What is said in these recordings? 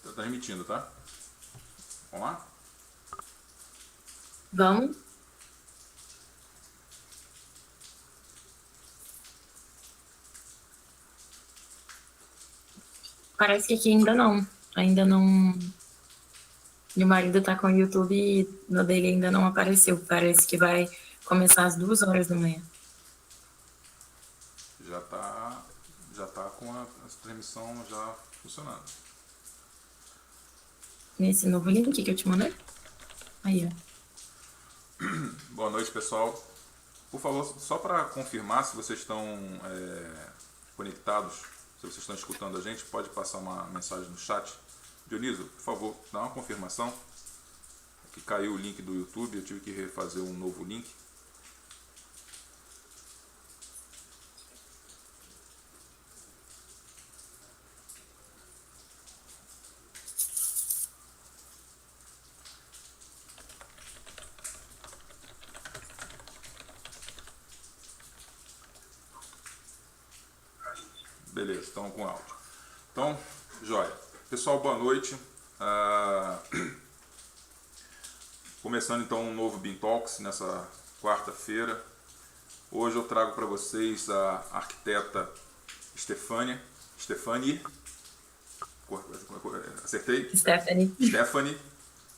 Tá transmitindo, tá? Vamos lá? Vamos? Parece que aqui ainda não. Ainda não. Meu marido tá com o YouTube e no dele ainda não apareceu. Parece que vai começar às 2 horas da manhã. Já tá com a transmissão já funcionando. Nesse novo link que eu te mandei. Aí, ó. Boa noite, pessoal. Por favor, só para confirmar se vocês estão conectados, se vocês estão escutando a gente, pode passar uma mensagem no chat. Dionísio, por favor, dá uma confirmação. Que caiu o link do YouTube, eu tive que refazer um novo link. Beleza, estamos com áudio. Então, joia. Pessoal, boa noite. Começando então um novo Bean Talks nessa quarta-feira. Hoje eu trago para vocês a arquiteta Stefanie. Acertei? Stephanie.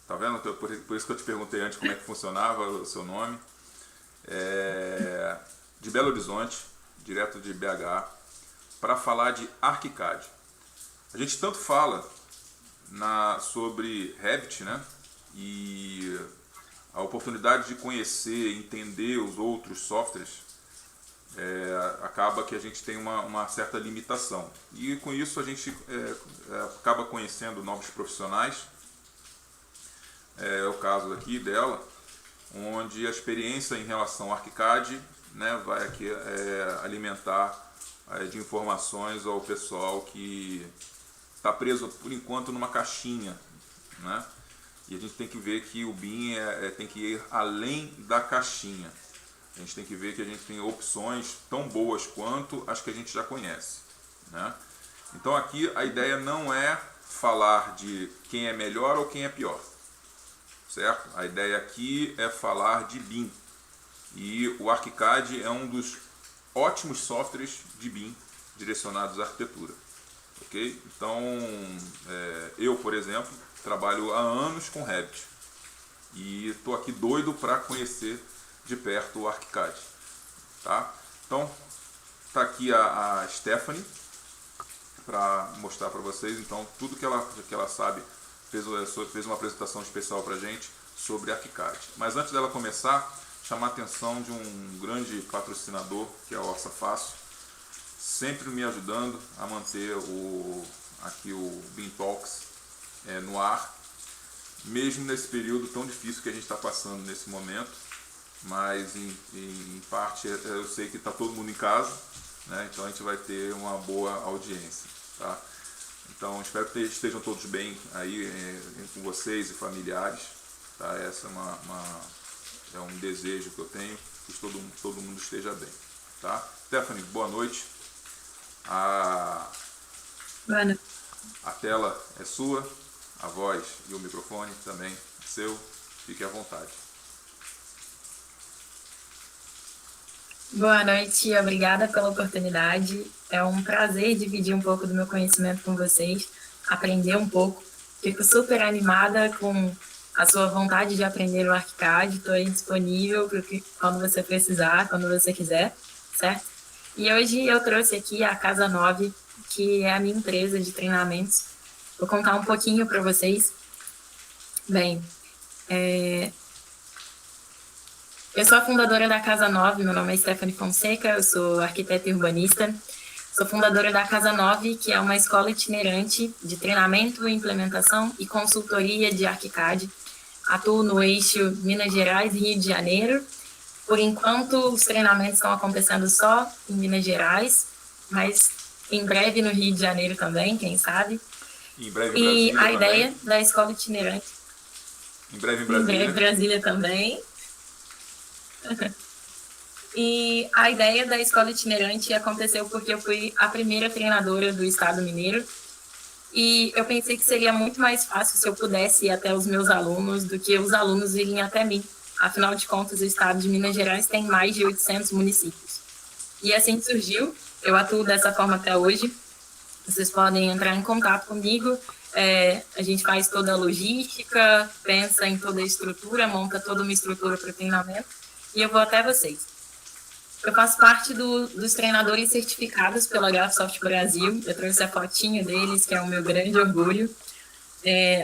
Tá vendo? Por isso que eu te perguntei antes como é que funcionava o seu nome. De Belo Horizonte, direto de BH, para falar de ArchiCAD. A gente tanto fala sobre Revit, né? E a oportunidade de conhecer, entender os outros softwares, acaba que a gente tem uma certa limitação. E com isso a gente acaba conhecendo novos profissionais. É o caso aqui dela, onde a experiência em relação ao ArchiCAD, né, vai aqui alimentar de informações ao pessoal que está preso por enquanto numa caixinha, né? E a gente tem que ver que o BIM tem que ir além da caixinha. A gente tem que ver que a gente tem opções tão boas quanto as que a gente já conhece, né? Então aqui a ideia não é falar de quem é melhor ou quem é pior, certo? A ideia aqui é falar de BIM. E o ArchiCAD é um dos ótimos softwares de BIM direcionados à arquitetura. Ok? Então, eu, por exemplo, trabalho há anos com Revit e estou aqui doido para conhecer de perto o ArchiCAD. Tá? Então, está aqui a Stephanie para mostrar para vocês então tudo que ela sabe. Fez uma apresentação especial para a gente sobre ArchiCAD. Mas antes dela começar, chamar a atenção de um grande patrocinador, que é o Orça Fácil, sempre me ajudando a manter aqui o Bean Talks no ar, mesmo nesse período tão difícil que a gente está passando nesse momento, mas em parte eu sei que está todo mundo em casa, né? Então a gente vai ter uma boa audiência, tá? Então espero que estejam todos bem aí com vocês e familiares, tá? Essa é um desejo que eu tenho, que todo mundo esteja bem, tá? Stephanie, boa noite. Mano. A tela é sua, a voz e o microfone também é seu, fique à vontade. Boa noite, obrigada pela oportunidade. É um prazer dividir um pouco do meu conhecimento com vocês, aprender um pouco. Fico super animada com a sua vontade de aprender o ArchiCAD. Estou aí disponível quando você precisar, quando você quiser, certo? E hoje eu trouxe aqui a Casa 9, que é a minha empresa de treinamentos. Vou contar um pouquinho para vocês. Bem, eu sou a fundadora da Casa 9, meu nome é Stephanie Fonseca, eu sou arquiteta e urbanista. Sou fundadora da Casa 9, que é uma escola itinerante de treinamento, implementação e consultoria de ArchiCAD. Atuo no eixo Minas Gerais e Rio de Janeiro. Por enquanto, os treinamentos estão acontecendo só em Minas Gerais, mas em breve no Rio de Janeiro também, quem sabe. Em breve em Brasília a ideia da escola itinerante. Em breve em Brasília. Em breve Brasília também. E a ideia da escola itinerante aconteceu porque eu fui a primeira treinadora do Estado Mineiro. e eu pensei que seria muito mais fácil se eu pudesse ir até os meus alunos do que os alunos irem até mim. Afinal de contas, o estado de Minas Gerais tem mais de 800 municípios. E assim surgiu, eu atuo dessa forma até hoje. Vocês podem entrar em contato comigo, a gente faz toda a logística, pensa em toda a estrutura, monta toda uma estrutura para o treinamento, e eu vou até vocês. Eu faço parte dos treinadores certificados pela Graphisoft Brasil. Eu trouxe a fotinho deles, que é o meu grande orgulho.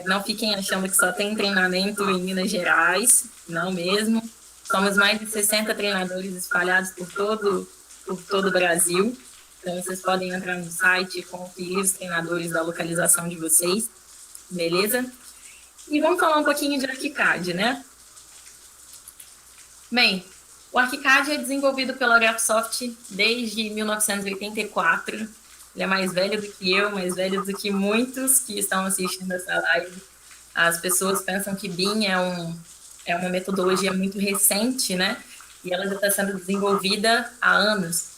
Não fiquem achando que só tem treinamento em Minas Gerais, não mesmo. Somos mais de 60 treinadores espalhados por todo o Brasil. Então, vocês podem entrar no site e conferir os treinadores da localização de vocês, beleza? E vamos falar um pouquinho de ArchiCAD, né? Bem, o ArchiCAD é desenvolvido pela Graphisoft desde 1984. Ele é mais velho do que eu, mais velho do que muitos que estão assistindo essa live. As pessoas pensam que BIM é uma metodologia muito recente, né? E ela já está sendo desenvolvida há anos.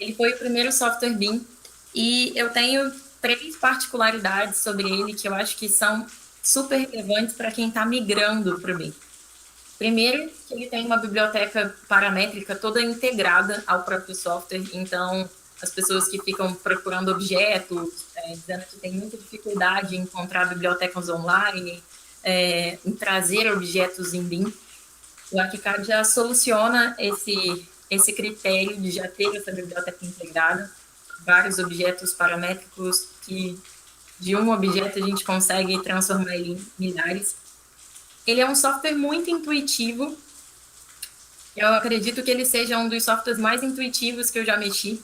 Ele foi o primeiro software BIM e eu tenho 3 particularidades sobre ele que eu acho que são super relevantes para quem está migrando para o BIM. Primeiro, que ele tem uma biblioteca paramétrica toda integrada ao próprio software, então as pessoas que ficam procurando objetos, dizendo que tem muita dificuldade em encontrar bibliotecas online, em trazer objetos em BIM, o ArchiCAD já soluciona esse critério de já ter essa biblioteca integrada, vários objetos paramétricos que de um objeto a gente consegue transformar ele em milhares. Ele é um software muito intuitivo. Eu acredito que ele seja um dos softwares mais intuitivos que eu já mexi.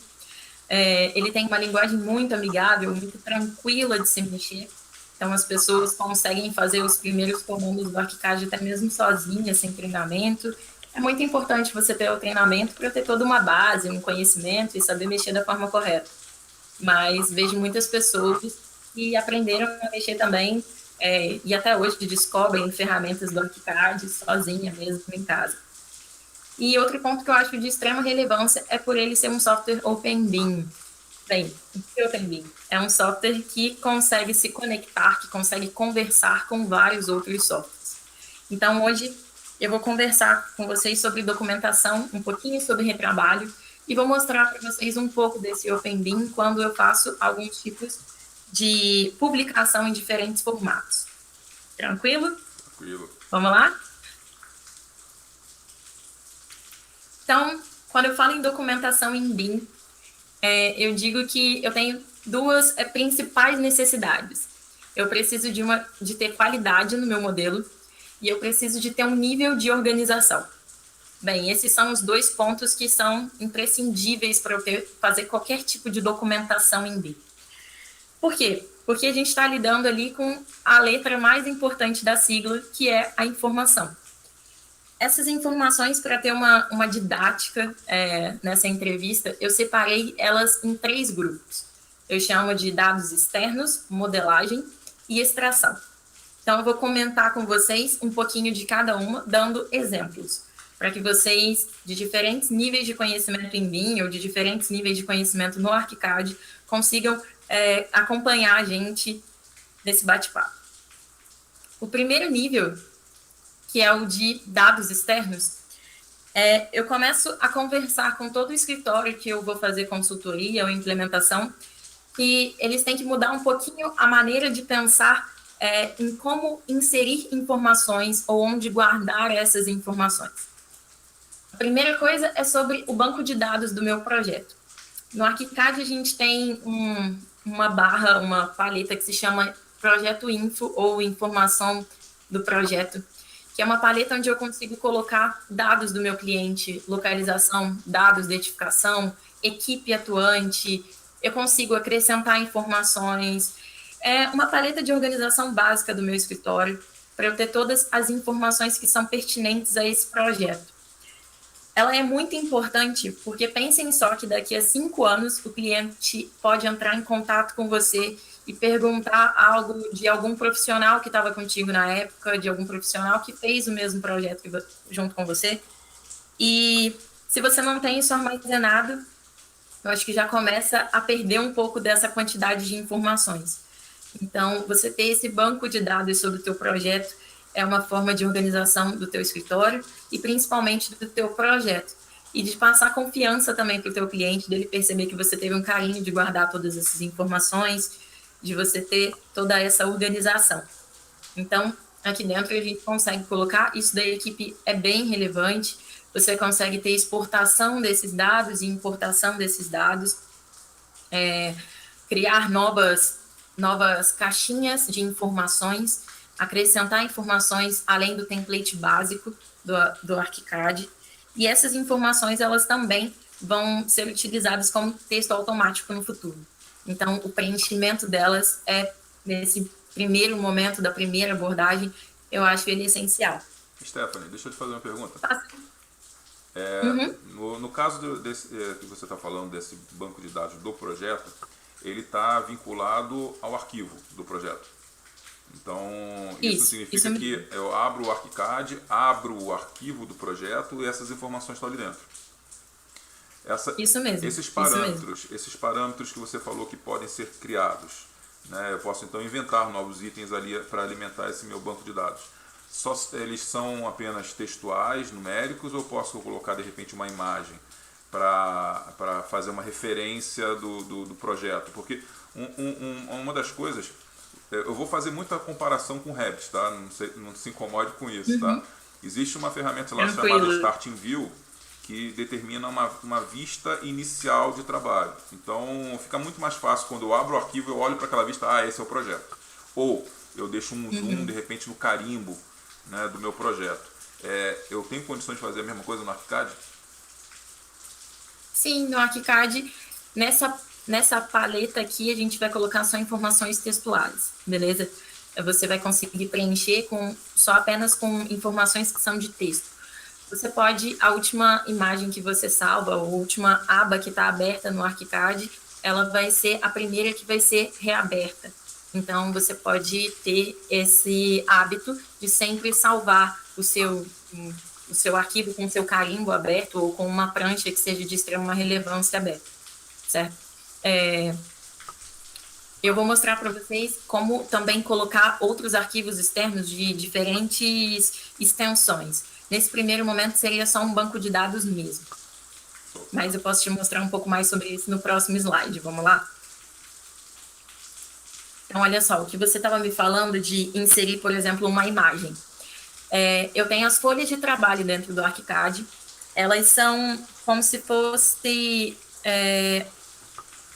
Ele tem uma linguagem muito amigável, muito tranquila de se mexer. Então, as pessoas conseguem fazer os primeiros comandos do ArchiCAD até mesmo sozinhas, sem treinamento. É muito importante você ter o treinamento para ter toda uma base, um conhecimento e saber mexer da forma correta. Mas vejo muitas pessoas que aprenderam a mexer também e até hoje descobrem ferramentas do ArchiCAD sozinha mesmo em casa. E outro ponto que eu acho de extrema relevância é por ele ser um software Open BIM. Bem, o que é Open BIM? É um software que consegue se conectar, que consegue conversar com vários outros softwares. Então, hoje eu vou conversar com vocês sobre documentação, um pouquinho sobre retrabalho, e vou mostrar para vocês um pouco desse Open BIM quando eu faço alguns tipos de publicação em diferentes formatos. Tranquilo? Tranquilo. Vamos lá? Então, quando eu falo em documentação em BIM, eu digo que eu tenho 2 principais necessidades. Eu preciso de ter qualidade no meu modelo e eu preciso de ter um nível de organização. Bem, esses são os 2 pontos que são imprescindíveis para eu fazer qualquer tipo de documentação em BIM. Por quê? Porque a gente está lidando ali com a letra mais importante da sigla, que é a informação. Essas informações, para ter uma didática nessa entrevista, eu separei elas em 3 grupos. Eu chamo de dados externos, modelagem e extração. Então, eu vou comentar com vocês um pouquinho de cada uma, dando exemplos, para que vocês, de diferentes níveis de conhecimento em BIM ou de diferentes níveis de conhecimento no ArchiCAD, consigam acompanhar a gente nesse bate-papo. O primeiro nível, que é o de dados externos, eu começo a conversar com todo o escritório que eu vou fazer consultoria ou implementação, e eles têm que mudar um pouquinho a maneira de pensar em como inserir informações ou onde guardar essas informações. A primeira coisa é sobre o banco de dados do meu projeto. No ArchiCAD a gente tem uma barra, uma paleta que se chama Projeto Info ou Informação do Projeto, que é uma paleta onde eu consigo colocar dados do meu cliente, localização, dados de edificação, equipe atuante, eu consigo acrescentar informações. É uma paleta de organização básica do meu escritório para eu ter todas as informações que são pertinentes a esse projeto. Ela é muito importante porque pensem só que daqui a 5 anos o cliente pode entrar em contato com você e perguntar algo de algum profissional que estava contigo na época, de algum profissional que fez o mesmo projeto junto com você. E se você não tem isso armazenado, eu acho que já começa a perder um pouco dessa quantidade de informações. Então, você ter esse banco de dados sobre o teu projeto é uma forma de organização do teu escritório e principalmente do teu projeto. E de passar confiança também para o teu cliente, dele perceber que você teve um carinho de guardar todas essas informações, de você ter toda essa organização. Então, aqui dentro a gente consegue colocar, isso da equipe é bem relevante, você consegue ter exportação desses dados e importação desses dados, criar novas caixinhas de informações, acrescentar informações além do template básico do ArchiCAD. E essas informações, elas também vão ser utilizadas como texto automático no futuro. Então, o preenchimento delas é, nesse primeiro momento da primeira abordagem, eu acho ele essencial. Stephanie, deixa eu te fazer uma pergunta. Uhum. No caso que você está falando desse banco de dados do projeto, ele está vinculado ao arquivo do projeto. Então, isso significa que eu abro o ArchiCAD, abro o arquivo do projeto e essas informações estão ali dentro. Isso mesmo. Esses parâmetros que você falou que podem ser criados, né? Eu posso então inventar novos itens ali para alimentar esse meu banco de dados. Eles são apenas textuais, numéricos, ou posso colocar de repente uma imagem para fazer uma referência do projeto? Porque uma das coisas, eu vou fazer muita comparação com o Revit, tá? Não se incomode com isso, tá? Existe uma ferramenta lá chamada Starting View, que determina uma vista inicial de trabalho. Então fica muito mais fácil quando eu abro o arquivo, eu olho para aquela vista, esse é o projeto. Ou eu deixo um zoom de repente no carimbo, né, do meu projeto. Eu tenho condições de fazer a mesma coisa no ArchiCAD? Sim, no ArchiCAD, nessa paleta aqui, a gente vai colocar só informações textuais, beleza? Você vai conseguir preencher apenas com informações que são de texto. Você pode, a última imagem que você salva, a última aba que está aberta no ArchiCAD, ela vai ser a primeira que vai ser reaberta. Então, você pode ter esse hábito de sempre salvar o seu arquivo com o seu carimbo aberto ou com uma prancha que seja de extrema relevância aberta, certo? Eu vou mostrar para vocês como também colocar outros arquivos externos de diferentes extensões. Nesse primeiro momento seria só um banco de dados mesmo. Mas eu posso te mostrar um pouco mais sobre isso no próximo slide. Vamos lá? Então, olha só, o que você estava me falando de inserir, por exemplo, uma imagem. Eu tenho as folhas de trabalho dentro do ArchiCAD. Elas são como se fosse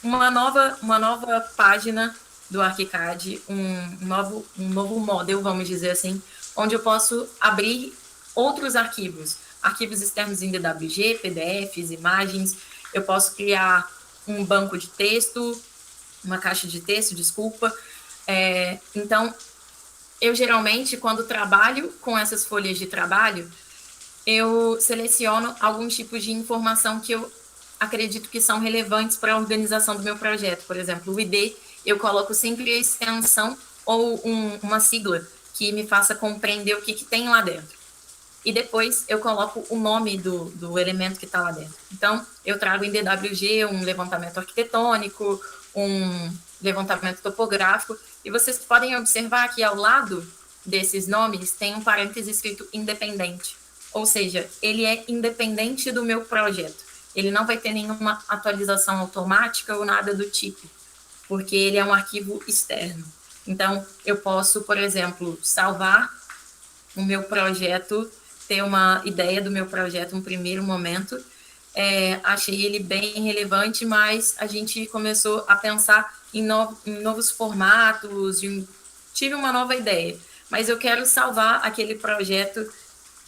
uma nova página do ArchiCAD, um novo model, vamos dizer assim, onde eu posso abrir outros arquivos externos em DWG, PDFs, imagens. Eu posso criar um banco de texto, uma caixa de texto, desculpa. Então, eu geralmente, quando trabalho com essas folhas de trabalho, eu seleciono alguns tipos de informação que eu acredito que são relevantes para a organização do meu projeto. Por exemplo, o ID, eu coloco sempre a extensão ou uma sigla que me faça compreender o que tem lá dentro. E depois eu coloco o nome do elemento que está lá dentro. Então, eu trago em DWG um levantamento arquitetônico, um levantamento topográfico, e vocês podem observar que ao lado desses nomes tem um parêntese escrito independente, ou seja, ele é independente do meu projeto. Ele não vai ter nenhuma atualização automática ou nada do tipo, porque ele é um arquivo externo. Então, eu posso, por exemplo, salvar o meu projeto, ter uma ideia do meu projeto no primeiro momento. Achei ele bem relevante, mas a gente começou a pensar em novos formatos, tive uma nova ideia, mas eu quero salvar aquele projeto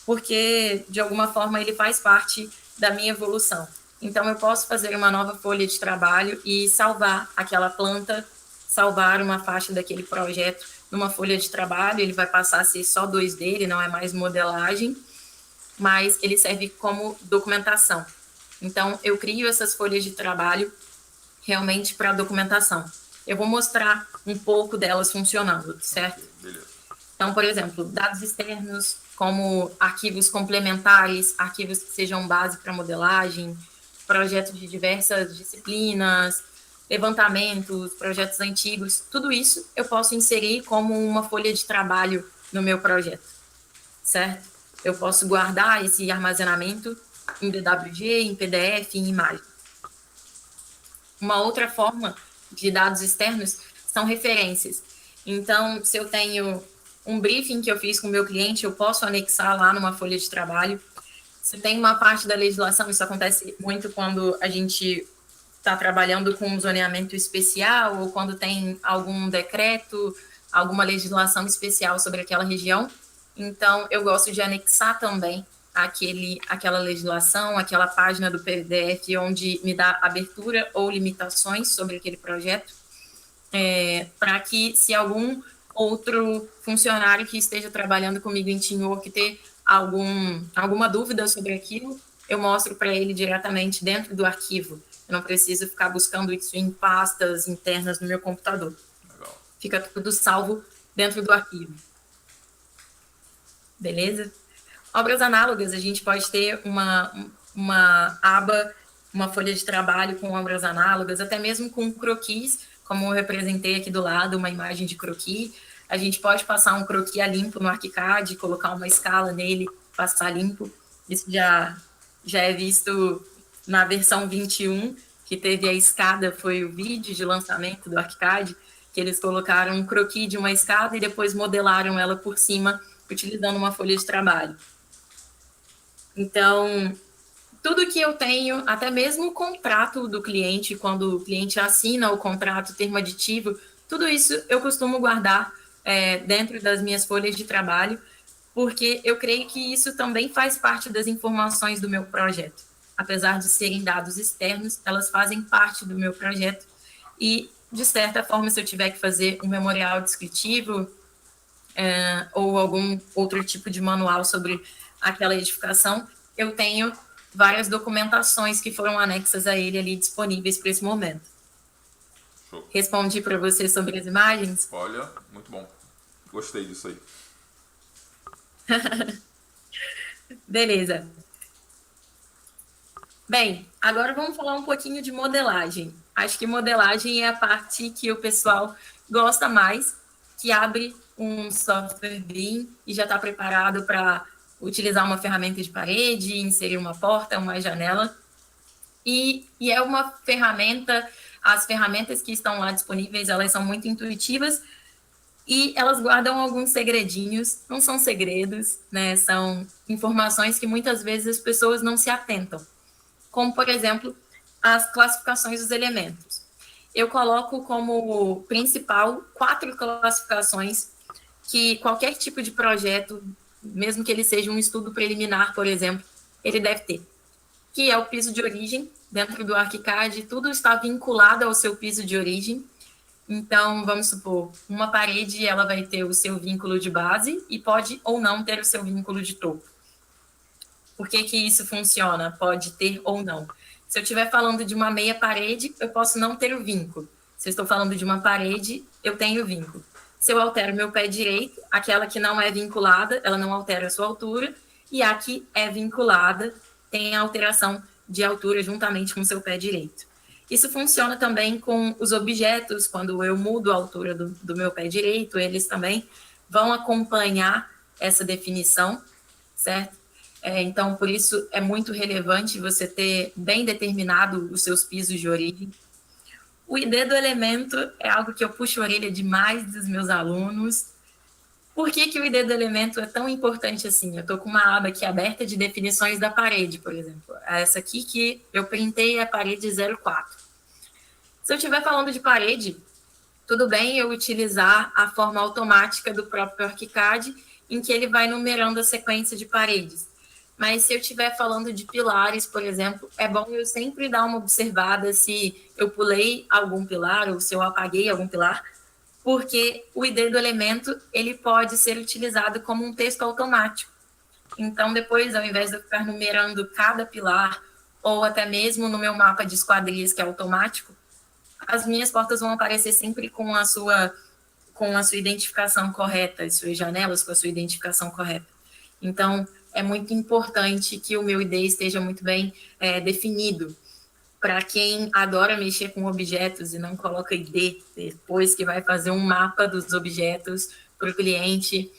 porque, de alguma forma, ele faz parte da minha evolução. Então, eu posso fazer uma nova folha de trabalho e salvar aquela planta, salvar uma faixa daquele projeto numa folha de trabalho. Ele vai passar a ser só 2D, ele não é mais modelagem, mas ele serve como documentação. Então, eu crio essas folhas de trabalho realmente para documentação. Eu vou mostrar um pouco delas funcionando, certo? Beleza. Então, por exemplo, dados externos, como arquivos complementares, arquivos que sejam base para modelagem, projetos de diversas disciplinas, levantamentos, projetos antigos, tudo isso eu posso inserir como uma folha de trabalho no meu projeto, certo? Eu posso guardar esse armazenamento em DWG, em PDF, em imagem. Uma outra forma de dados externos são referências. Então, se eu tenho um briefing que eu fiz com o meu cliente, eu posso anexar lá numa folha de trabalho. Se tem uma parte da legislação, isso acontece muito quando a gente está trabalhando com um zoneamento especial ou quando tem algum decreto, alguma legislação especial sobre aquela região. Então, eu gosto de anexar também aquela legislação, aquela página do PDF onde me dá abertura ou limitações sobre aquele projeto, para que, se algum outro funcionário que esteja trabalhando comigo em Teamwork ter alguma dúvida sobre aquilo, eu mostro para ele diretamente dentro do arquivo. Eu não preciso ficar buscando isso em pastas internas no meu computador. Legal. Fica tudo salvo dentro do arquivo. Beleza? Obras análogas, a gente pode ter uma aba, uma folha de trabalho com obras análogas, até mesmo com croquis, como eu representei aqui do lado, uma imagem de croquis. A gente pode passar um croquis a limpo no ArchiCAD, colocar uma escala nele, passar limpo. Isso já é visto na versão 21, que teve a escada, foi o vídeo de lançamento do ArchiCAD, que eles colocaram um croquis de uma escada e depois modelaram ela por cima, utilizando uma folha de trabalho. Então, tudo que eu tenho, até mesmo o contrato do cliente, quando o cliente assina o contrato, termo aditivo, tudo isso eu costumo guardar dentro das minhas folhas de trabalho, porque eu creio que isso também faz parte das informações do meu projeto. Apesar de serem dados externos, elas fazem parte do meu projeto e, de certa forma, se eu tiver que fazer um memorial descritivo ou algum outro tipo de manual sobre aquela edificação, eu tenho várias documentações que foram anexas a ele ali disponíveis para esse momento. Show. Respondi para você sobre as imagens? Olha, muito bom. Gostei disso aí. Beleza. Bem, agora vamos falar um pouquinho de modelagem. Acho que modelagem é a parte que o pessoal gosta mais, que abre um software BIM e já está preparado para utilizar uma ferramenta de parede, inserir uma porta, uma janela. E é uma ferramenta, as ferramentas que estão lá disponíveis, elas são muito intuitivas e elas guardam alguns segredinhos, não são segredos, né? São informações que muitas vezes as pessoas não se atentam. Como, por exemplo, as classificações dos elementos. Eu coloco como principal 4 classificações que qualquer tipo de projeto, mesmo que ele seja um estudo preliminar, por exemplo, ele deve ter. Que é o piso de origem, dentro do ArchiCAD, tudo está vinculado ao seu piso de origem. Então, vamos supor, uma parede ela vai ter o seu vínculo de base e pode ou não ter o seu vínculo de topo. Por que isso funciona? Pode ter ou não. Se eu estiver falando de uma meia parede, eu posso não ter o vínculo. Se eu estou falando de uma parede, eu tenho o vínculo. Se eu altero meu pé direito, aquela que não é vinculada, ela não altera a sua altura, e a que é vinculada tem a alteração de altura juntamente com o seu pé direito. Isso funciona também com os objetos, quando eu mudo a altura do meu pé direito, eles também vão acompanhar essa definição, certo? Então, por isso, é muito relevante você ter bem determinado os seus pisos de origem. O ID do elemento é algo que eu puxo a orelha demais dos meus alunos. Por que o ID do elemento é tão importante assim? Eu estou com uma aba aqui aberta de definições da parede, por exemplo. Essa aqui que eu printei é a parede 04. Se eu estiver falando de parede, tudo bem eu utilizar a forma automática do próprio ArchiCAD, em que ele vai numerando a sequência de paredes. Mas se eu estiver falando de pilares, por exemplo, é bom eu sempre dar uma observada se eu pulei algum pilar ou se eu apaguei algum pilar, porque o ID do elemento ele pode ser utilizado como um texto automático. Então, depois, ao invés de eu ficar numerando cada pilar, ou até mesmo no meu mapa de esquadrias, que é automático, as minhas portas vão aparecer sempre com a sua identificação correta, as suas janelas com a sua identificação correta. Então, é muito importante que o meu ID esteja muito bem definido, para quem adora mexer com objetos e não coloca ID depois que vai fazer um mapa dos objetos para o cliente,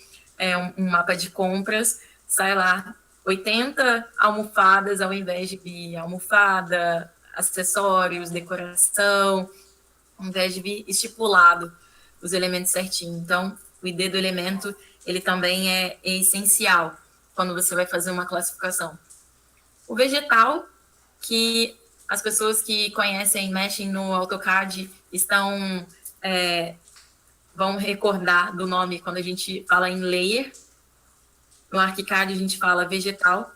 um mapa de compras, sai lá 80 almofadas ao invés de vir almofada, acessórios, decoração, ao invés de vir estipulado os elementos certinho. Então, o ID do elemento, ele também é essencial quando você vai fazer uma classificação. O vegetal, que as pessoas que conhecem, mexem no AutoCAD, vão recordar do nome quando a gente fala em layer. No ArchiCAD a gente fala vegetal,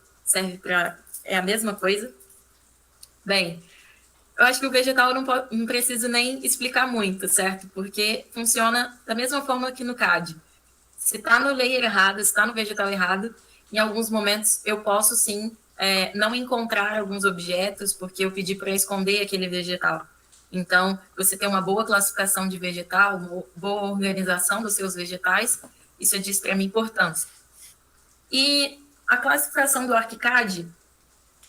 é a mesma coisa. Bem, eu acho que o vegetal eu não preciso nem explicar muito, certo? Porque funciona da mesma forma que no CAD. Se está no layer errado, se está no vegetal errado, em alguns momentos eu posso sim não encontrar alguns objetos, porque eu pedi para esconder aquele vegetal. Então, você tem uma boa classificação de vegetal, uma boa organização dos seus vegetais, isso é de extrema importância. E a classificação do ArchiCAD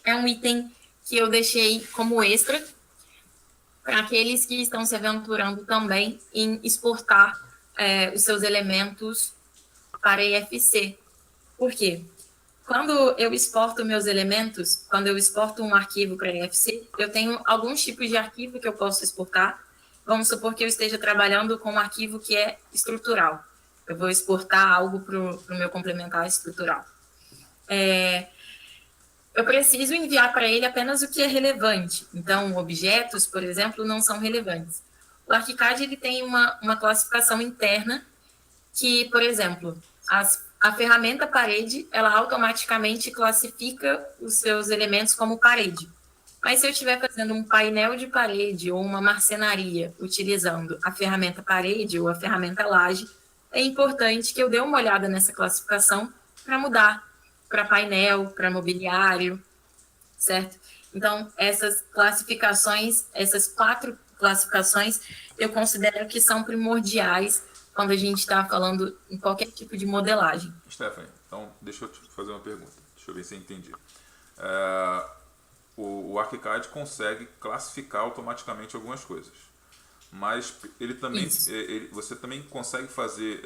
é um item que eu deixei como extra para aqueles que estão se aventurando também em exportar os seus elementos para IFC. Por quê? Quando eu exporto meus elementos, quando eu exporto um arquivo para IFC, eu tenho alguns tipos de arquivo que eu posso exportar. Vamos supor que eu esteja trabalhando com um arquivo que é estrutural. Eu vou exportar algo para o meu complementar estrutural. Eu preciso enviar para ele apenas o que é relevante. Então, objetos, por exemplo, não são relevantes. O ArchiCAD ele tem uma classificação interna que, por exemplo, a ferramenta parede, ela automaticamente classifica os seus elementos como parede. Mas se eu estiver fazendo um painel de parede ou uma marcenaria utilizando a ferramenta parede ou a ferramenta laje, é importante que eu dê uma olhada nessa classificação para mudar para painel, para mobiliário, certo? Então, essas classificações, essas 4 classificações, eu considero que são primordiais quando a gente está falando em qualquer tipo de modelagem. Stephanie, então deixa eu te fazer uma pergunta. Deixa eu ver se eu entendi. O ArchiCAD consegue classificar automaticamente algumas coisas, mas ele também, você também consegue fazer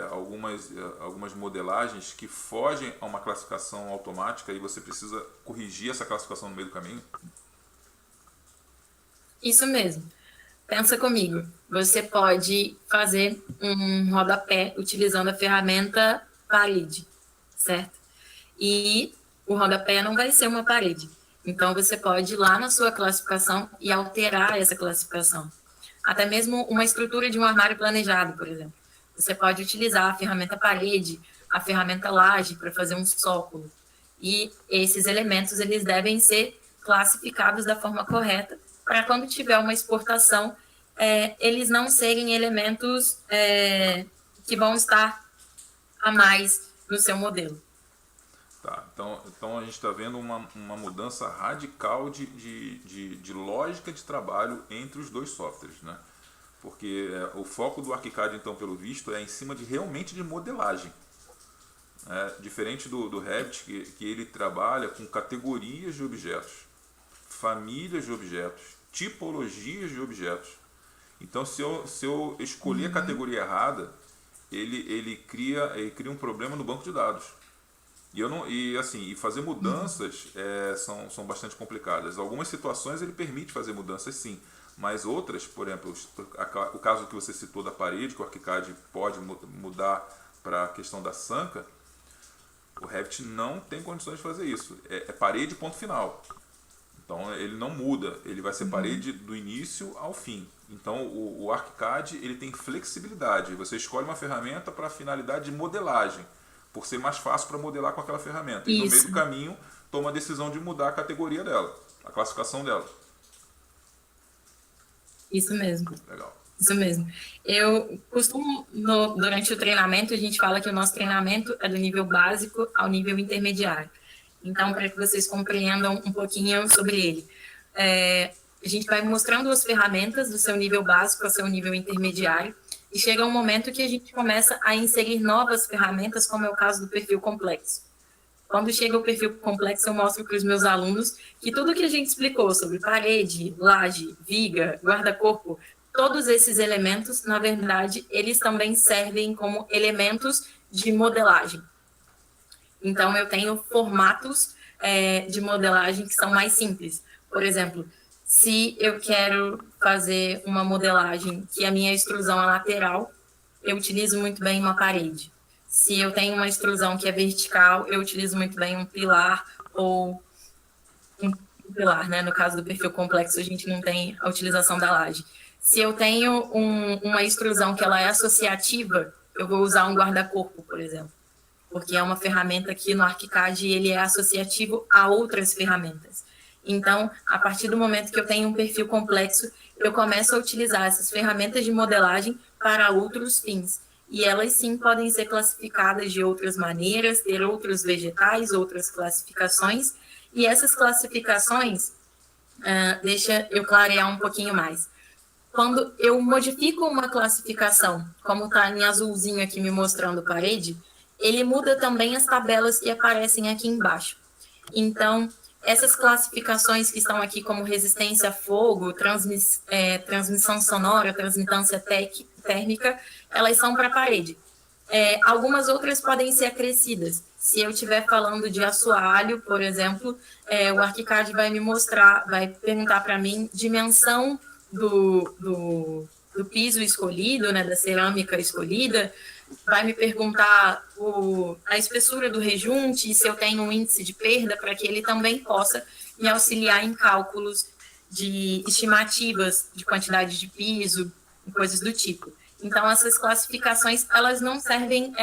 algumas modelagens que fogem a uma classificação automática e você precisa corrigir essa classificação no meio do caminho? Isso mesmo. Pensa comigo, você pode fazer um rodapé utilizando a ferramenta parede, certo? E o rodapé não vai ser uma parede. Então, você pode ir lá na sua classificação e alterar essa classificação. Até mesmo uma estrutura de um armário planejado, por exemplo. Você pode utilizar a ferramenta parede, a ferramenta laje para fazer um sócolo. E esses elementos, eles devem ser classificados da forma correta para quando tiver uma exportação, eles não serem elementos que vão estar a mais no seu modelo. Tá, então a gente está vendo uma mudança radical de lógica de trabalho entre os dois softwares, né? Porque o foco do ArchiCAD, então, pelo visto, é em cima realmente de modelagem. Diferente do Revit, que ele trabalha com categorias de objetos, famílias de objetos, tipologias de objetos. Então, se eu escolher a categoria errada, ele cria um problema no banco de dados. E fazer mudanças são bastante complicadas. Algumas situações ele permite fazer mudanças, sim, mas outras, por exemplo, o caso que você citou da parede, que o ArchiCAD pode mudar para a questão da sanca, o Revit não tem condições de fazer isso. É parede, ponto final. Então ele não muda, ele vai ser parede do início ao fim. Então o ArchiCAD ele tem flexibilidade. Você escolhe uma ferramenta para a finalidade de modelagem, por ser mais fácil para modelar com aquela ferramenta. E no meio do caminho toma a decisão de mudar a categoria dela, a classificação dela. Isso mesmo. Legal. Isso mesmo. Eu costumo, durante o treinamento, a gente fala que o nosso treinamento é do nível básico ao nível intermediário. Então, para que vocês compreendam um pouquinho sobre ele. A gente vai mostrando as ferramentas do seu nível básico ao seu nível intermediário, e chega um momento que a gente começa a inserir novas ferramentas, como é o caso do perfil complexo. Quando chega o perfil complexo, eu mostro para os meus alunos que tudo que a gente explicou sobre parede, laje, viga, guarda-corpo, todos esses elementos, na verdade, eles também servem como elementos de modelagem. Então, eu tenho formatos de modelagem que são mais simples. Por exemplo, se eu quero fazer uma modelagem que a minha extrusão é lateral, eu utilizo muito bem uma parede. Se eu tenho uma extrusão que é vertical, eu utilizo muito bem um pilar ou um pilar, né? No caso do perfil complexo, a gente não tem a utilização da laje. Se eu tenho uma extrusão que ela é associativa, eu vou usar um guarda-corpo, por exemplo, porque é uma ferramenta que no ArchiCAD ele é associativo a outras ferramentas. Então, a partir do momento que eu tenho um perfil complexo, eu começo a utilizar essas ferramentas de modelagem para outros fins. E elas sim podem ser classificadas de outras maneiras, ter outros vegetais, outras classificações. E essas classificações, deixa eu clarear um pouquinho mais. Quando eu modifico uma classificação, como está em azulzinho aqui me mostrando parede, ele muda também as tabelas que aparecem aqui embaixo. Então, essas classificações que estão aqui como resistência a fogo, transmissão sonora, transmitância térmica, elas são para a parede. Algumas outras podem ser acrescidas. Se eu estiver falando de assoalho, por exemplo, o ArchiCAD vai me mostrar, vai perguntar para mim dimensão do piso escolhido, né, da cerâmica escolhida, vai me perguntar a espessura do rejunte, se eu tenho um índice de perda, para que ele também possa me auxiliar em cálculos de estimativas de quantidade de piso, coisas do tipo. Então, essas classificações, elas não servem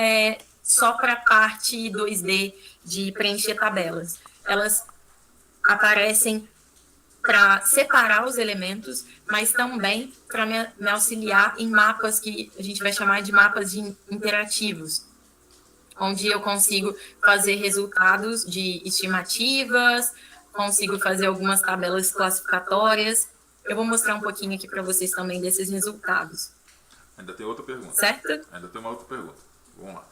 só para a parte 2D de preencher tabelas. Elas aparecem para separar os elementos, mas também para me auxiliar em mapas que a gente vai chamar de mapas interativos, onde eu consigo fazer resultados de estimativas, consigo fazer algumas tabelas classificatórias. Eu vou mostrar um pouquinho aqui para vocês também desses resultados. Ainda tem outra pergunta. Certo? Ainda tem uma outra pergunta. Vamos lá.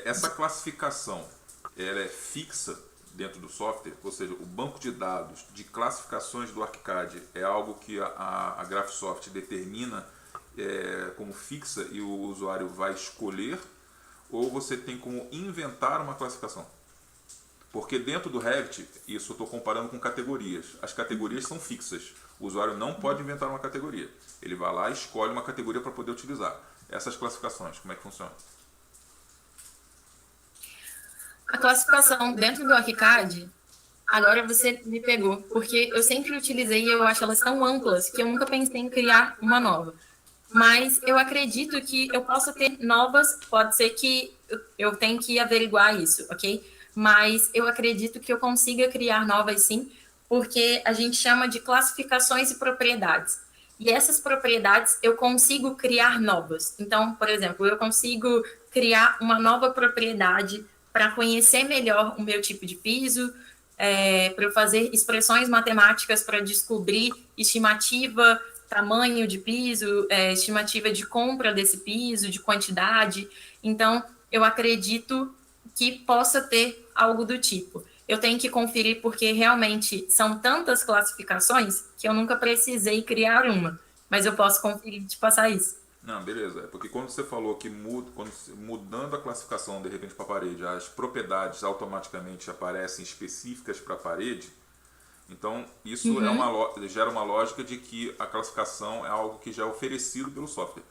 Essa classificação, ela é fixa dentro do software? Ou seja, o banco de dados de classificações do ArchiCAD é algo que a Graphisoft determina como fixa e o usuário vai escolher? Ou você tem como inventar uma classificação? Porque dentro do Revit, isso eu estou comparando com categorias. As categorias são fixas. O usuário não pode inventar uma categoria. Ele vai lá e escolhe uma categoria para poder utilizar. Essas classificações, como é que funciona? A classificação dentro do ArchiCAD, agora você me pegou, porque eu sempre utilizei e eu acho elas tão amplas que eu nunca pensei em criar uma nova. Mas eu acredito que eu possa ter novas, pode ser que eu tenha que averiguar isso, ok? Mas eu acredito que eu consiga criar novas sim, porque a gente chama de classificações e propriedades. E essas propriedades eu consigo criar novas. Então, por exemplo, eu consigo criar uma nova propriedade para conhecer melhor o meu tipo de piso, para eu fazer expressões matemáticas para descobrir estimativa, tamanho de piso, estimativa de compra desse piso, de quantidade. Então, eu acredito que possa ter algo do tipo. Eu tenho que conferir porque realmente são tantas classificações que eu nunca precisei criar uma, mas eu posso conferir e te passar isso. Não, beleza. É porque quando você falou que mudando a classificação de repente para a parede, as propriedades automaticamente aparecem específicas para a parede, então isso gera uma lógica de que a classificação é algo que já é oferecido pelo software,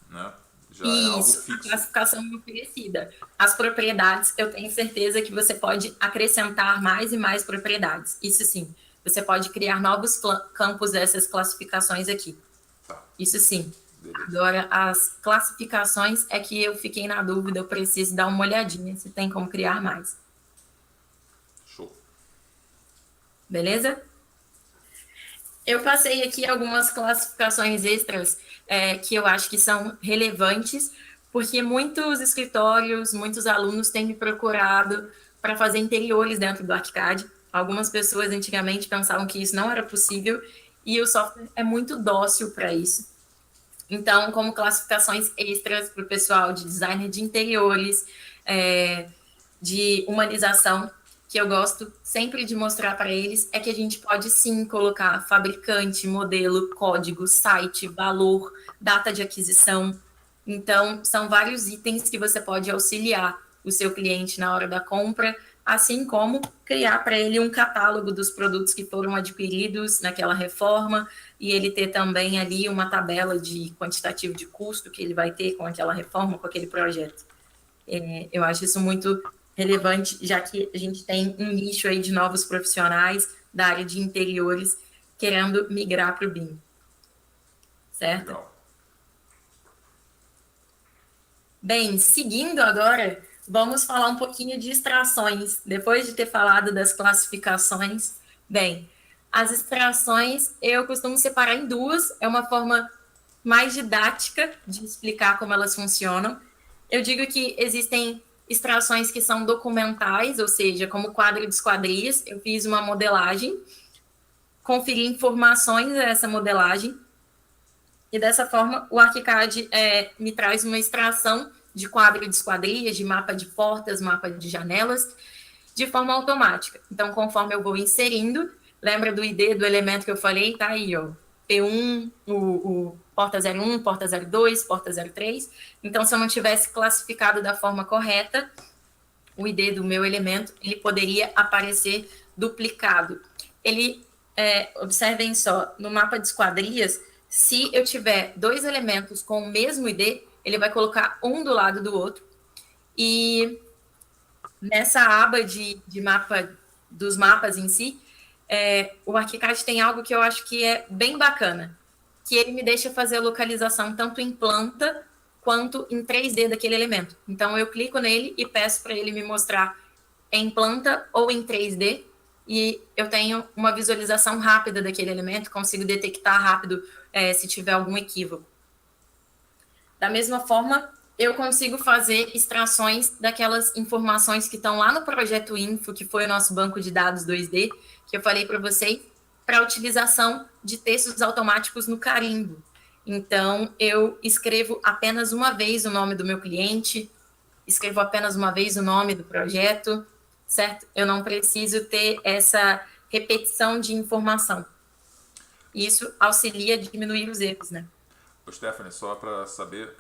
né? Já é algo Isso, a fixo. classificação é oferecida. As propriedades, eu tenho certeza que você pode acrescentar mais e mais propriedades. Isso sim, você pode criar novos campos dessas classificações aqui. Tá. Isso sim. Beleza. Agora, as classificações é que eu fiquei na dúvida, eu preciso dar uma olhadinha se tem como criar mais. Show. Beleza? Eu passei aqui algumas classificações extras que eu acho que são relevantes, porque muitos escritórios, muitos alunos têm me procurado para fazer interiores dentro do ArchiCAD. Algumas pessoas antigamente pensavam que isso não era possível e o software é muito dócil para isso. Então, como classificações extras para o pessoal de designer de interiores, de humanização que eu gosto sempre de mostrar para eles é que a gente pode sim colocar fabricante, modelo, código, site, valor, data de aquisição. Então, são vários itens que você pode auxiliar o seu cliente na hora da compra, assim como criar para ele um catálogo dos produtos que foram adquiridos naquela reforma e ele ter também ali uma tabela de quantitativo de custo que ele vai ter com aquela reforma, com aquele projeto. Eu acho isso muito relevante, já que a gente tem um nicho aí de novos profissionais da área de interiores querendo migrar para o BIM. Certo? Legal. Bem, seguindo agora, vamos falar um pouquinho de extrações. Depois de ter falado das classificações, bem, as extrações eu costumo separar em duas, é uma forma mais didática de explicar como elas funcionam. Eu digo que existem extrações que são documentais, ou seja, como quadro de esquadrias, eu fiz uma modelagem, conferi informações dessa modelagem, e dessa forma o ArchiCAD me traz uma extração de quadro de esquadrias, de mapa de portas, mapa de janelas, de forma automática. Então, conforme eu vou inserindo, lembra do ID do elemento que eu falei? Tá aí, ó. P1, o porta 01, porta 02, porta 03. Então, se eu não tivesse classificado da forma correta, o ID do meu elemento, ele poderia aparecer duplicado. Observem só, no mapa de esquadrias, se eu tiver dois elementos com o mesmo ID, ele vai colocar um do lado do outro. E nessa aba de mapa, dos mapas em si, o ArchiCAD tem algo que eu acho que é bem bacana, que ele me deixa fazer a localização tanto em planta quanto em 3D daquele elemento. Então, eu clico nele e peço para ele me mostrar em planta ou em 3D, e eu tenho uma visualização rápida daquele elemento, consigo detectar rápido se tiver algum equívoco. Da mesma forma, eu consigo fazer extrações daquelas informações que estão lá no projeto Info, que foi o nosso banco de dados 2D, que eu falei para vocês, para a utilização de textos automáticos no carimbo. Então, eu escrevo apenas uma vez o nome do meu cliente, escrevo apenas uma vez o nome do projeto, certo? Eu não preciso ter essa repetição de informação. Isso auxilia a diminuir os erros, né? Ô, Stephanie, só para saber,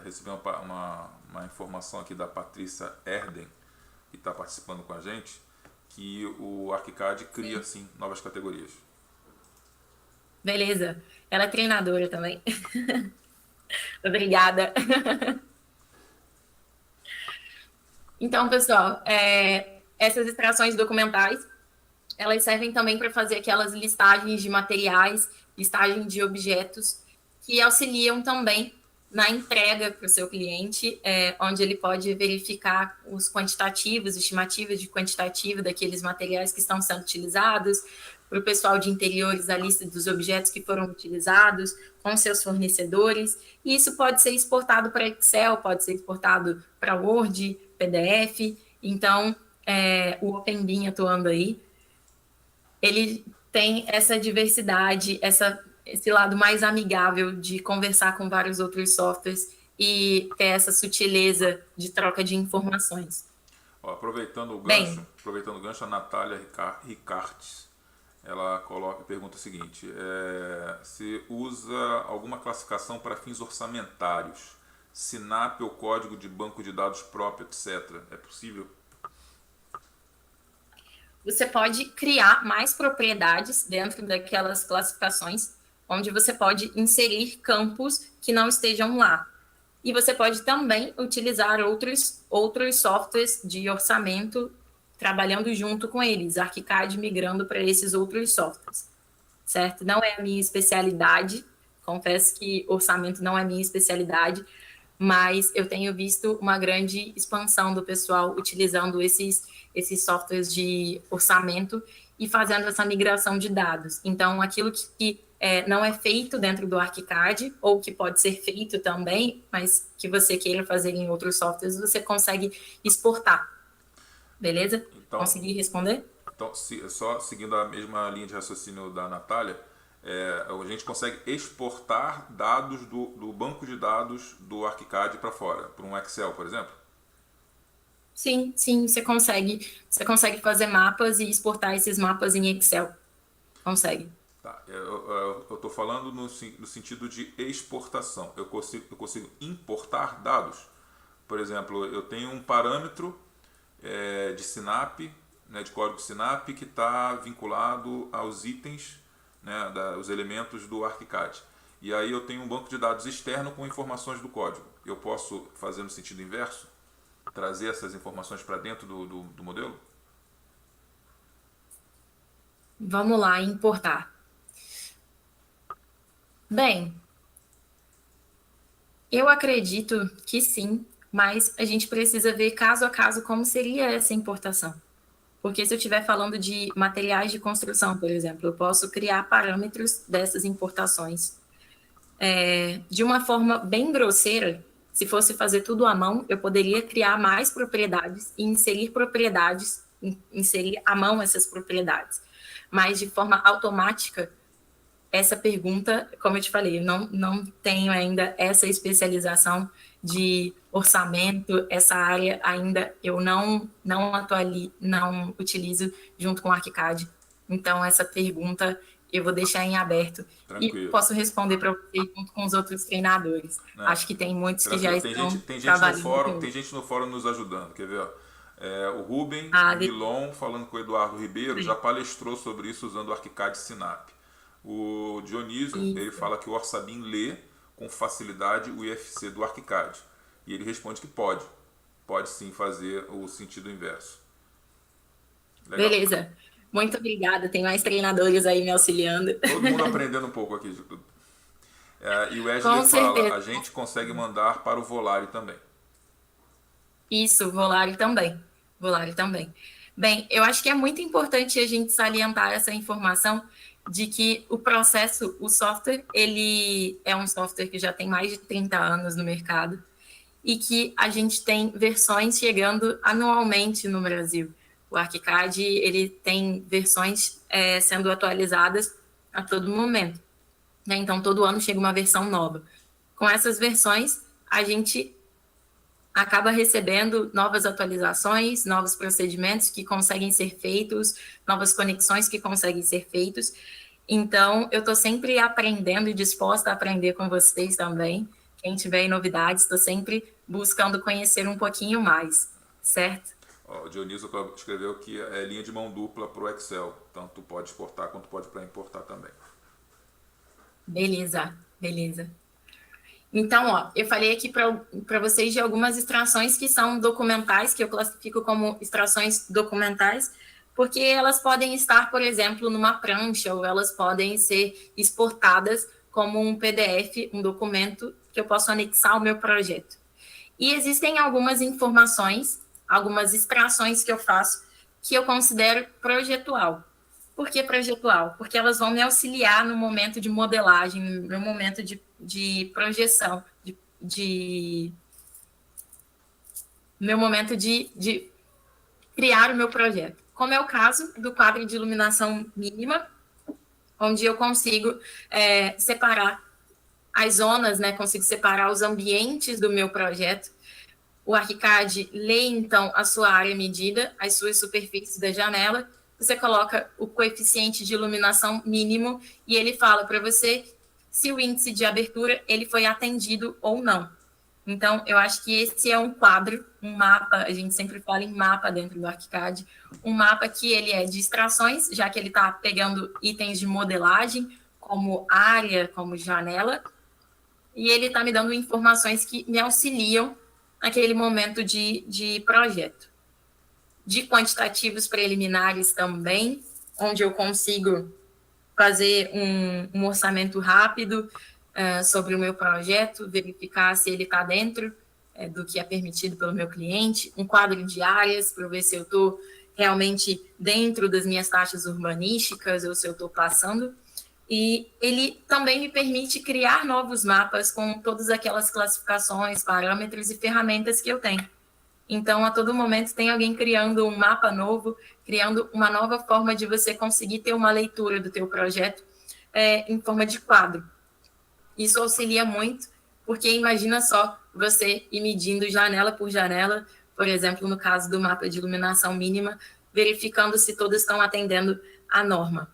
recebi uma informação aqui da Patrícia Erden, que está participando com a gente, que o ArchiCAD cria, sim, novas categorias. Beleza. Ela é treinadora também. Obrigada. Então, pessoal, essas extrações documentais, elas servem também para fazer aquelas listagens de materiais, listagem de objetos, que auxiliam também na entrega para o seu cliente, onde ele pode verificar os quantitativos, estimativas de quantitativo daqueles materiais que estão sendo utilizados, para o pessoal de interiores, a lista dos objetos que foram utilizados, com seus fornecedores, e isso pode ser exportado para Excel, pode ser exportado para Word, PDF, então o OpenBIM atuando aí, ele tem essa diversidade, esse lado mais amigável de conversar com vários outros softwares e ter essa sutileza de troca de informações. Ó, aproveitando o gancho, a Natália Ricartes, ela pergunta o seguinte: se usa alguma classificação para fins orçamentários, SINAP ou código de banco de dados próprio, etc. É possível? Você pode criar mais propriedades dentro daquelas classificações, onde você pode inserir campos que não estejam lá. E você pode também utilizar outros softwares de orçamento, trabalhando junto com eles, ArchiCAD migrando para esses outros softwares, certo? Não é a minha especialidade, confesso que orçamento não é a minha especialidade, mas eu tenho visto uma grande expansão do pessoal utilizando esses softwares de orçamento e fazendo essa migração de dados. Então, aquilo que não é feito dentro do ArchiCAD, ou que pode ser feito também, mas que você queira fazer em outros softwares, você consegue exportar. Beleza? Então, consegui responder? Então, só seguindo a mesma linha de raciocínio da Natália, a gente consegue exportar dados do banco de dados do ArchiCAD para fora, para um Excel, por exemplo? Sim, sim, você consegue fazer mapas e exportar esses mapas em Excel. Consegue. Tá, eu estou falando no sentido de exportação. Eu consigo importar dados. Por exemplo, eu tenho um parâmetro de Sinap, né, de código Sinap, que está vinculado aos itens, né, os elementos do ArchiCAD. E aí eu tenho um banco de dados externo com informações do código. Eu posso fazer no sentido inverso? Trazer essas informações para dentro do modelo? Vamos lá, importar. Bem, eu acredito que sim, mas a gente precisa ver caso a caso como seria essa importação. Porque se eu estiver falando de materiais de construção, por exemplo, eu posso criar parâmetros dessas importações. De uma forma bem grosseira, se fosse fazer tudo à mão, eu poderia criar mais propriedades e inserir à mão essas propriedades. Mas de forma automática, essa pergunta, como eu te falei, eu não tenho ainda essa especialização de orçamento, essa área ainda eu não utilizo junto com o ArchiCAD. Então, essa pergunta eu vou deixar em aberto e Tranquilo. posso responder para você junto com os outros treinadores. Né? Acho que tem muitos que já Tranquilo. estão Tem gente no trabalhando fórum, com tem isso. gente no fórum nos ajudando. Quer ver? Ó? O Rubem Ah, Milon, falando com o Eduardo Ribeiro, já palestrou sobre isso usando o ArchiCAD Sinap. O Dionísio, ele isso. fala que o Orsabim lê com facilidade o IFC do ArchiCAD. E ele responde que pode. Pode sim fazer o sentido inverso. Legal. Beleza. Muito obrigada. Tem mais treinadores aí me auxiliando. Todo mundo aprendendo um pouco aqui. E o Wesley Com fala, certeza. a gente consegue mandar para o Volare também. Isso, Volare também. Volare também. Bem, eu acho que é muito importante a gente salientar essa informação de que o processo, o software, ele é um software que já tem mais de 30 anos no mercado e que a gente tem versões chegando anualmente no Brasil. O ArchiCAD, ele tem versões sendo atualizadas a todo momento, né? Então, todo ano chega uma versão nova. Com essas versões, a gente acaba recebendo novas atualizações, novos procedimentos que conseguem ser feitos, novas conexões que conseguem ser feitos. Então, eu estou sempre aprendendo e disposta a aprender com vocês também. Quem tiver novidades, estou sempre buscando conhecer um pouquinho mais, certo? Ó, o Dionísio escreveu que é linha de mão dupla para o Excel. Tanto pode exportar quanto pode para importar também. Beleza, beleza. Então, ó, eu falei aqui para vocês de algumas extrações que são documentais, que eu classifico como extrações documentais, porque elas podem estar, por exemplo, numa prancha, ou elas podem ser exportadas como um PDF, um documento que eu posso anexar ao meu projeto. E existem algumas informações, algumas extrações que eu faço que eu considero projetual. Por que projetual? Porque elas vão me auxiliar no momento de modelagem, no momento de projeção, meu momento de criar o meu projeto. Como é o caso do quadro de iluminação mínima, onde eu consigo separar as zonas, né? Consigo separar os ambientes do meu projeto. O ArchiCAD lê, então, a sua área medida, as suas superfícies da janela, você coloca o coeficiente de iluminação mínimo e ele fala para você se o índice de abertura ele foi atendido ou não. Então, eu acho que esse é um quadro, um mapa, a gente sempre fala em mapa dentro do ArchiCAD, um mapa que ele é de extrações, já que ele está pegando itens de modelagem, como área, como janela, e ele está me dando informações que me auxiliam naquele momento de projeto. De quantitativos preliminares também, onde eu consigo fazer um orçamento rápido sobre o meu projeto, verificar se ele está dentro do que é permitido pelo meu cliente, um quadro de áreas para ver se eu estou realmente dentro das minhas taxas urbanísticas ou se eu estou passando. E ele também me permite criar novos mapas com todas aquelas classificações, parâmetros e ferramentas que eu tenho. Então, a todo momento tem alguém criando um mapa novo, criando uma nova forma de você conseguir ter uma leitura do teu projeto em forma de quadro. Isso auxilia muito, porque imagina só você ir medindo janela por janela, por exemplo, no caso do mapa de iluminação mínima, verificando se todos estão atendendo à norma.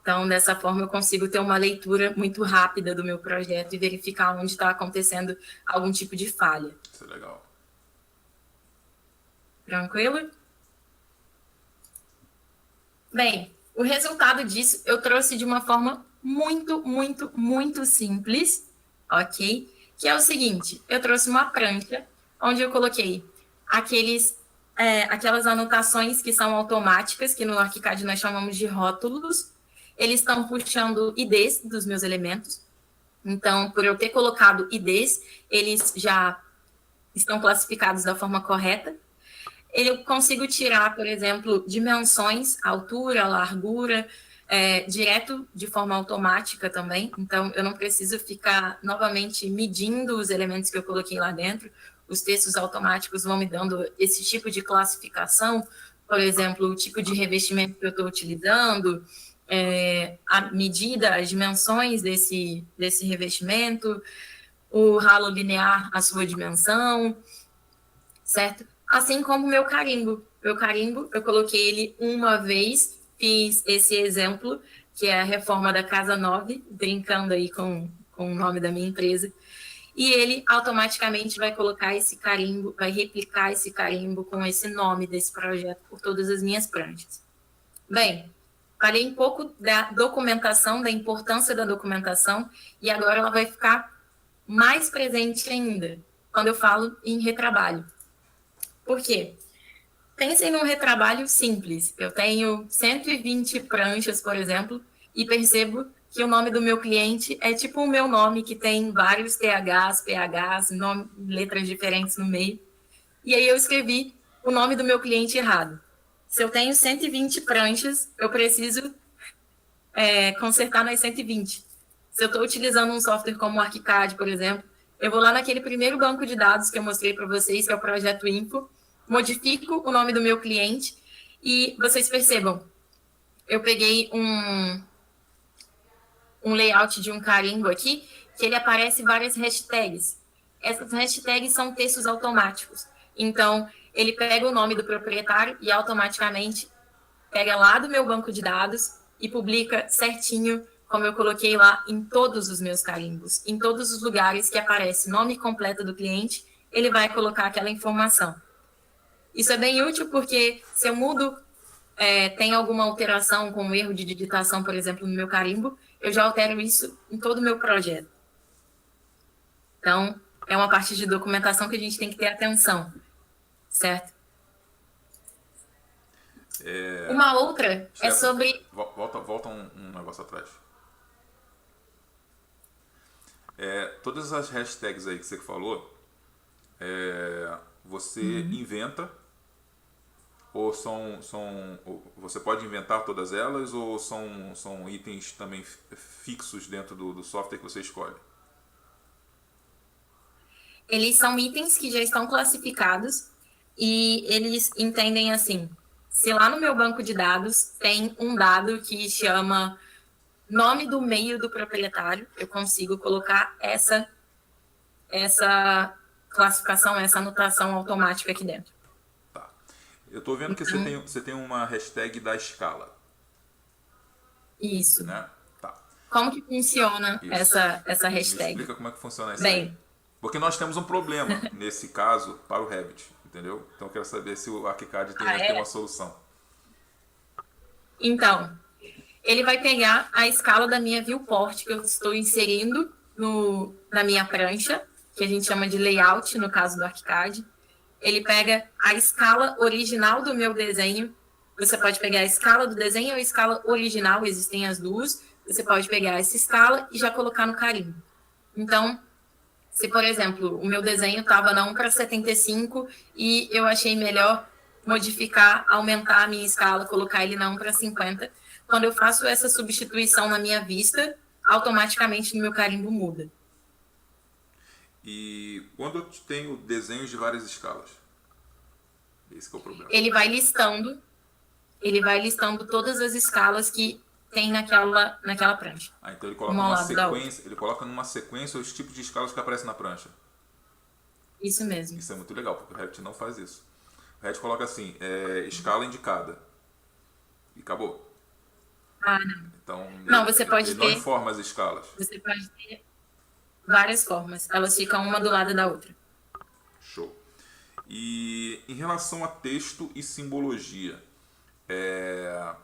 Então, dessa forma, eu consigo ter uma leitura muito rápida do meu projeto e verificar onde está acontecendo algum tipo de falha. Isso é legal. Tranquilo? Bem, o resultado disso eu trouxe de uma forma muito simples, ok? Que é o seguinte, eu trouxe uma prancha onde eu coloquei aquelas anotações que são automáticas, que no ArchiCAD nós chamamos de rótulos. Eles estão puxando IDs dos meus elementos. Então, por eu ter colocado IDs, eles já estão classificados da forma correta. Eu consigo tirar, por exemplo, dimensões, altura, largura, direto de forma automática também. Então, eu não preciso ficar novamente medindo os elementos que eu coloquei lá dentro. Os textos automáticos vão me dando esse tipo de classificação, por exemplo, o tipo de revestimento que eu estou utilizando, a medida, as dimensões desse revestimento, o ralo linear, a sua dimensão, certo? Assim como o meu carimbo. Meu carimbo, eu coloquei ele uma vez, fiz esse exemplo, que é a reforma da Casa 9, brincando aí com o nome da minha empresa, e ele automaticamente vai colocar esse carimbo, vai replicar esse carimbo com esse nome desse projeto por todas as minhas pranchas. Bem, falei um pouco da documentação, da importância da documentação, e agora ela vai ficar mais presente ainda, quando eu falo em retrabalho. Por quê? Pensem num retrabalho simples. Eu tenho 120 pranchas, por exemplo, e percebo que o nome do meu cliente é tipo o meu nome, que tem vários THs, PHs, letras diferentes no meio. E aí eu escrevi o nome do meu cliente errado. Se eu tenho 120 pranchas, eu preciso consertar nas 120. Se eu estou utilizando um software como o ArchiCAD, por exemplo, eu vou lá naquele primeiro banco de dados que eu mostrei para vocês, que é o Projeto Info, modifico o nome do meu cliente e vocês percebam, eu peguei um layout de um carimbo aqui, que ele aparece várias hashtags. Essas hashtags são textos automáticos. Então, ele pega o nome do proprietário e automaticamente pega lá do meu banco de dados e publica certinho, como eu coloquei lá em todos os meus carimbos. Em todos os lugares que aparece nome completo do cliente, ele vai colocar aquela informação. Isso é bem útil porque se eu mudo, tem alguma alteração com erro de digitação, por exemplo, no meu carimbo, eu já altero isso em todo o meu projeto. Então, é uma parte de documentação que a gente tem que ter atenção, certo? Uma outra é sobre... Volta um negócio atrás. Todas as hashtags aí que você falou, você inventa, ou você pode inventar todas elas, ou são itens também fixos dentro do software que você escolhe? Eles são itens que já estão classificados e eles entendem assim, se lá no meu banco de dados tem um dado que chama nome do meio do proprietário, eu consigo colocar essa classificação, essa anotação automática aqui dentro. Tá. Eu estou vendo que você tem uma hashtag da escala. Isso. Né? Tá. Como que funciona essa hashtag? Me explica como é que funciona isso. Bem, porque nós temos um problema, nesse caso, para o Revit, entendeu? Então eu quero saber se o ArchiCAD tem uma solução. Então, ele vai pegar a escala da minha viewport que eu estou inserindo na minha prancha, que a gente chama de layout, no caso do ArchiCAD. Ele pega a escala original do meu desenho. Você pode pegar a escala do desenho ou a escala original, existem as duas. Você pode pegar essa escala e já colocar no carimbo. Então, se, por exemplo, o meu desenho estava na 1:75 e eu achei melhor modificar, aumentar a minha escala, colocar ele na 1:50, quando eu faço essa substituição na minha vista, automaticamente no meu carimbo muda. E quando eu tenho desenhos de várias escalas? Esse que é o problema. Ele vai listando todas as escalas que tem naquela prancha. Então ele coloca numa sequência os tipos de escalas que aparecem na prancha. Isso mesmo. Isso é muito legal, porque o Revit não faz isso. O Revit coloca assim, escala indicada. E acabou. Ah, não. Então, Não, você pode ele não ter, informa as escalas. você pode ter várias formas. Elas ficam uma do lado da outra. Show. E em relação a texto e simbologia, é,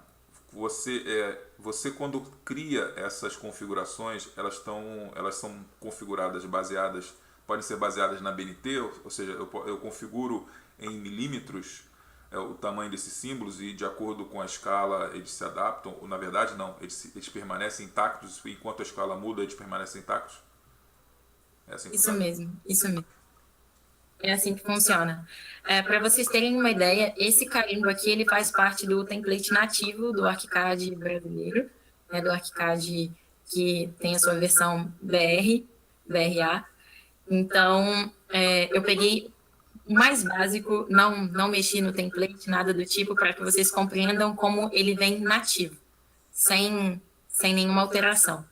você quando cria essas configurações, elas são configuradas baseadas, podem ser baseadas na BNT, ou seja, eu configuro em milímetros o tamanho desses símbolos e de acordo com a escala eles se adaptam, ou na verdade não, eles permanecem intactos, enquanto a escala muda eles permanecem intactos? É assim que Isso funciona? mesmo, isso mesmo. É assim que funciona. Para vocês terem uma ideia, esse carimbo aqui ele faz parte do template nativo do ArchiCAD brasileiro, né, do ArchiCAD que tem a sua versão BR, BRA. Então, eu peguei o mais básico, não mexi no template, nada do tipo, para que vocês compreendam como ele vem nativo, sem nenhuma alteração.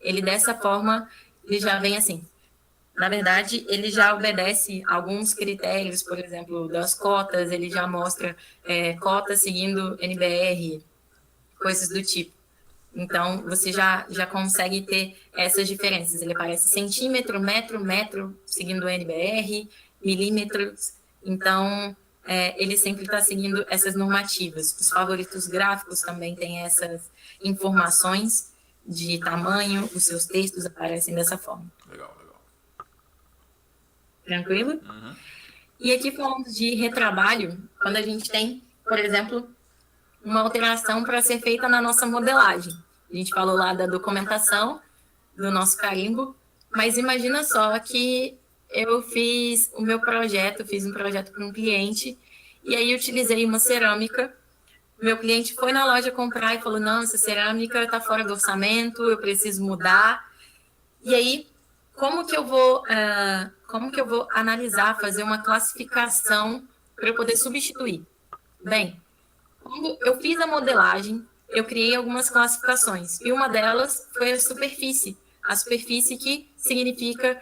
Ele dessa forma, ele já vem assim. Na verdade, ele já obedece alguns critérios, por exemplo, das cotas, ele já mostra cotas seguindo NBR, coisas do tipo. Então, você já consegue ter essas diferenças. Ele aparece centímetro, metro, metro, seguindo o NBR, milímetros. Então, ele sempre está seguindo essas normativas. Os favoritos gráficos também têm essas informações de tamanho, os seus textos aparecem dessa forma. Legal, legal. Tranquilo? Uhum. E aqui falando de retrabalho, quando a gente tem, por exemplo, uma alteração para ser feita na nossa modelagem. A gente falou lá da documentação do nosso carimbo, mas imagina só que eu fiz o meu projeto, fiz um projeto para um cliente, e aí utilizei uma cerâmica. Meu cliente foi na loja comprar e falou: não, essa cerâmica está fora do orçamento, eu preciso mudar. E aí, como que eu vou analisar, fazer uma classificação para eu poder substituir? Bem, quando eu fiz a modelagem, eu criei algumas classificações. E uma delas foi a superfície. A superfície que significa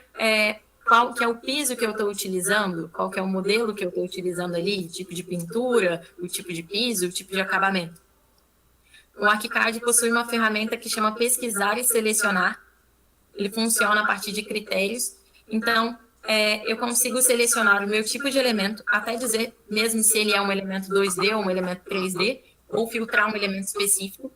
qual que é o piso que eu estou utilizando, qual que é o modelo que eu estou utilizando ali, o tipo de pintura, o tipo de piso, o tipo de acabamento. O ArchiCAD possui uma ferramenta que chama pesquisar e selecionar. Ele funciona a partir de critérios. Então, eu consigo selecionar o meu tipo de elemento, até dizer mesmo se ele é um elemento 2D ou um elemento 3D, ou filtrar um elemento específico,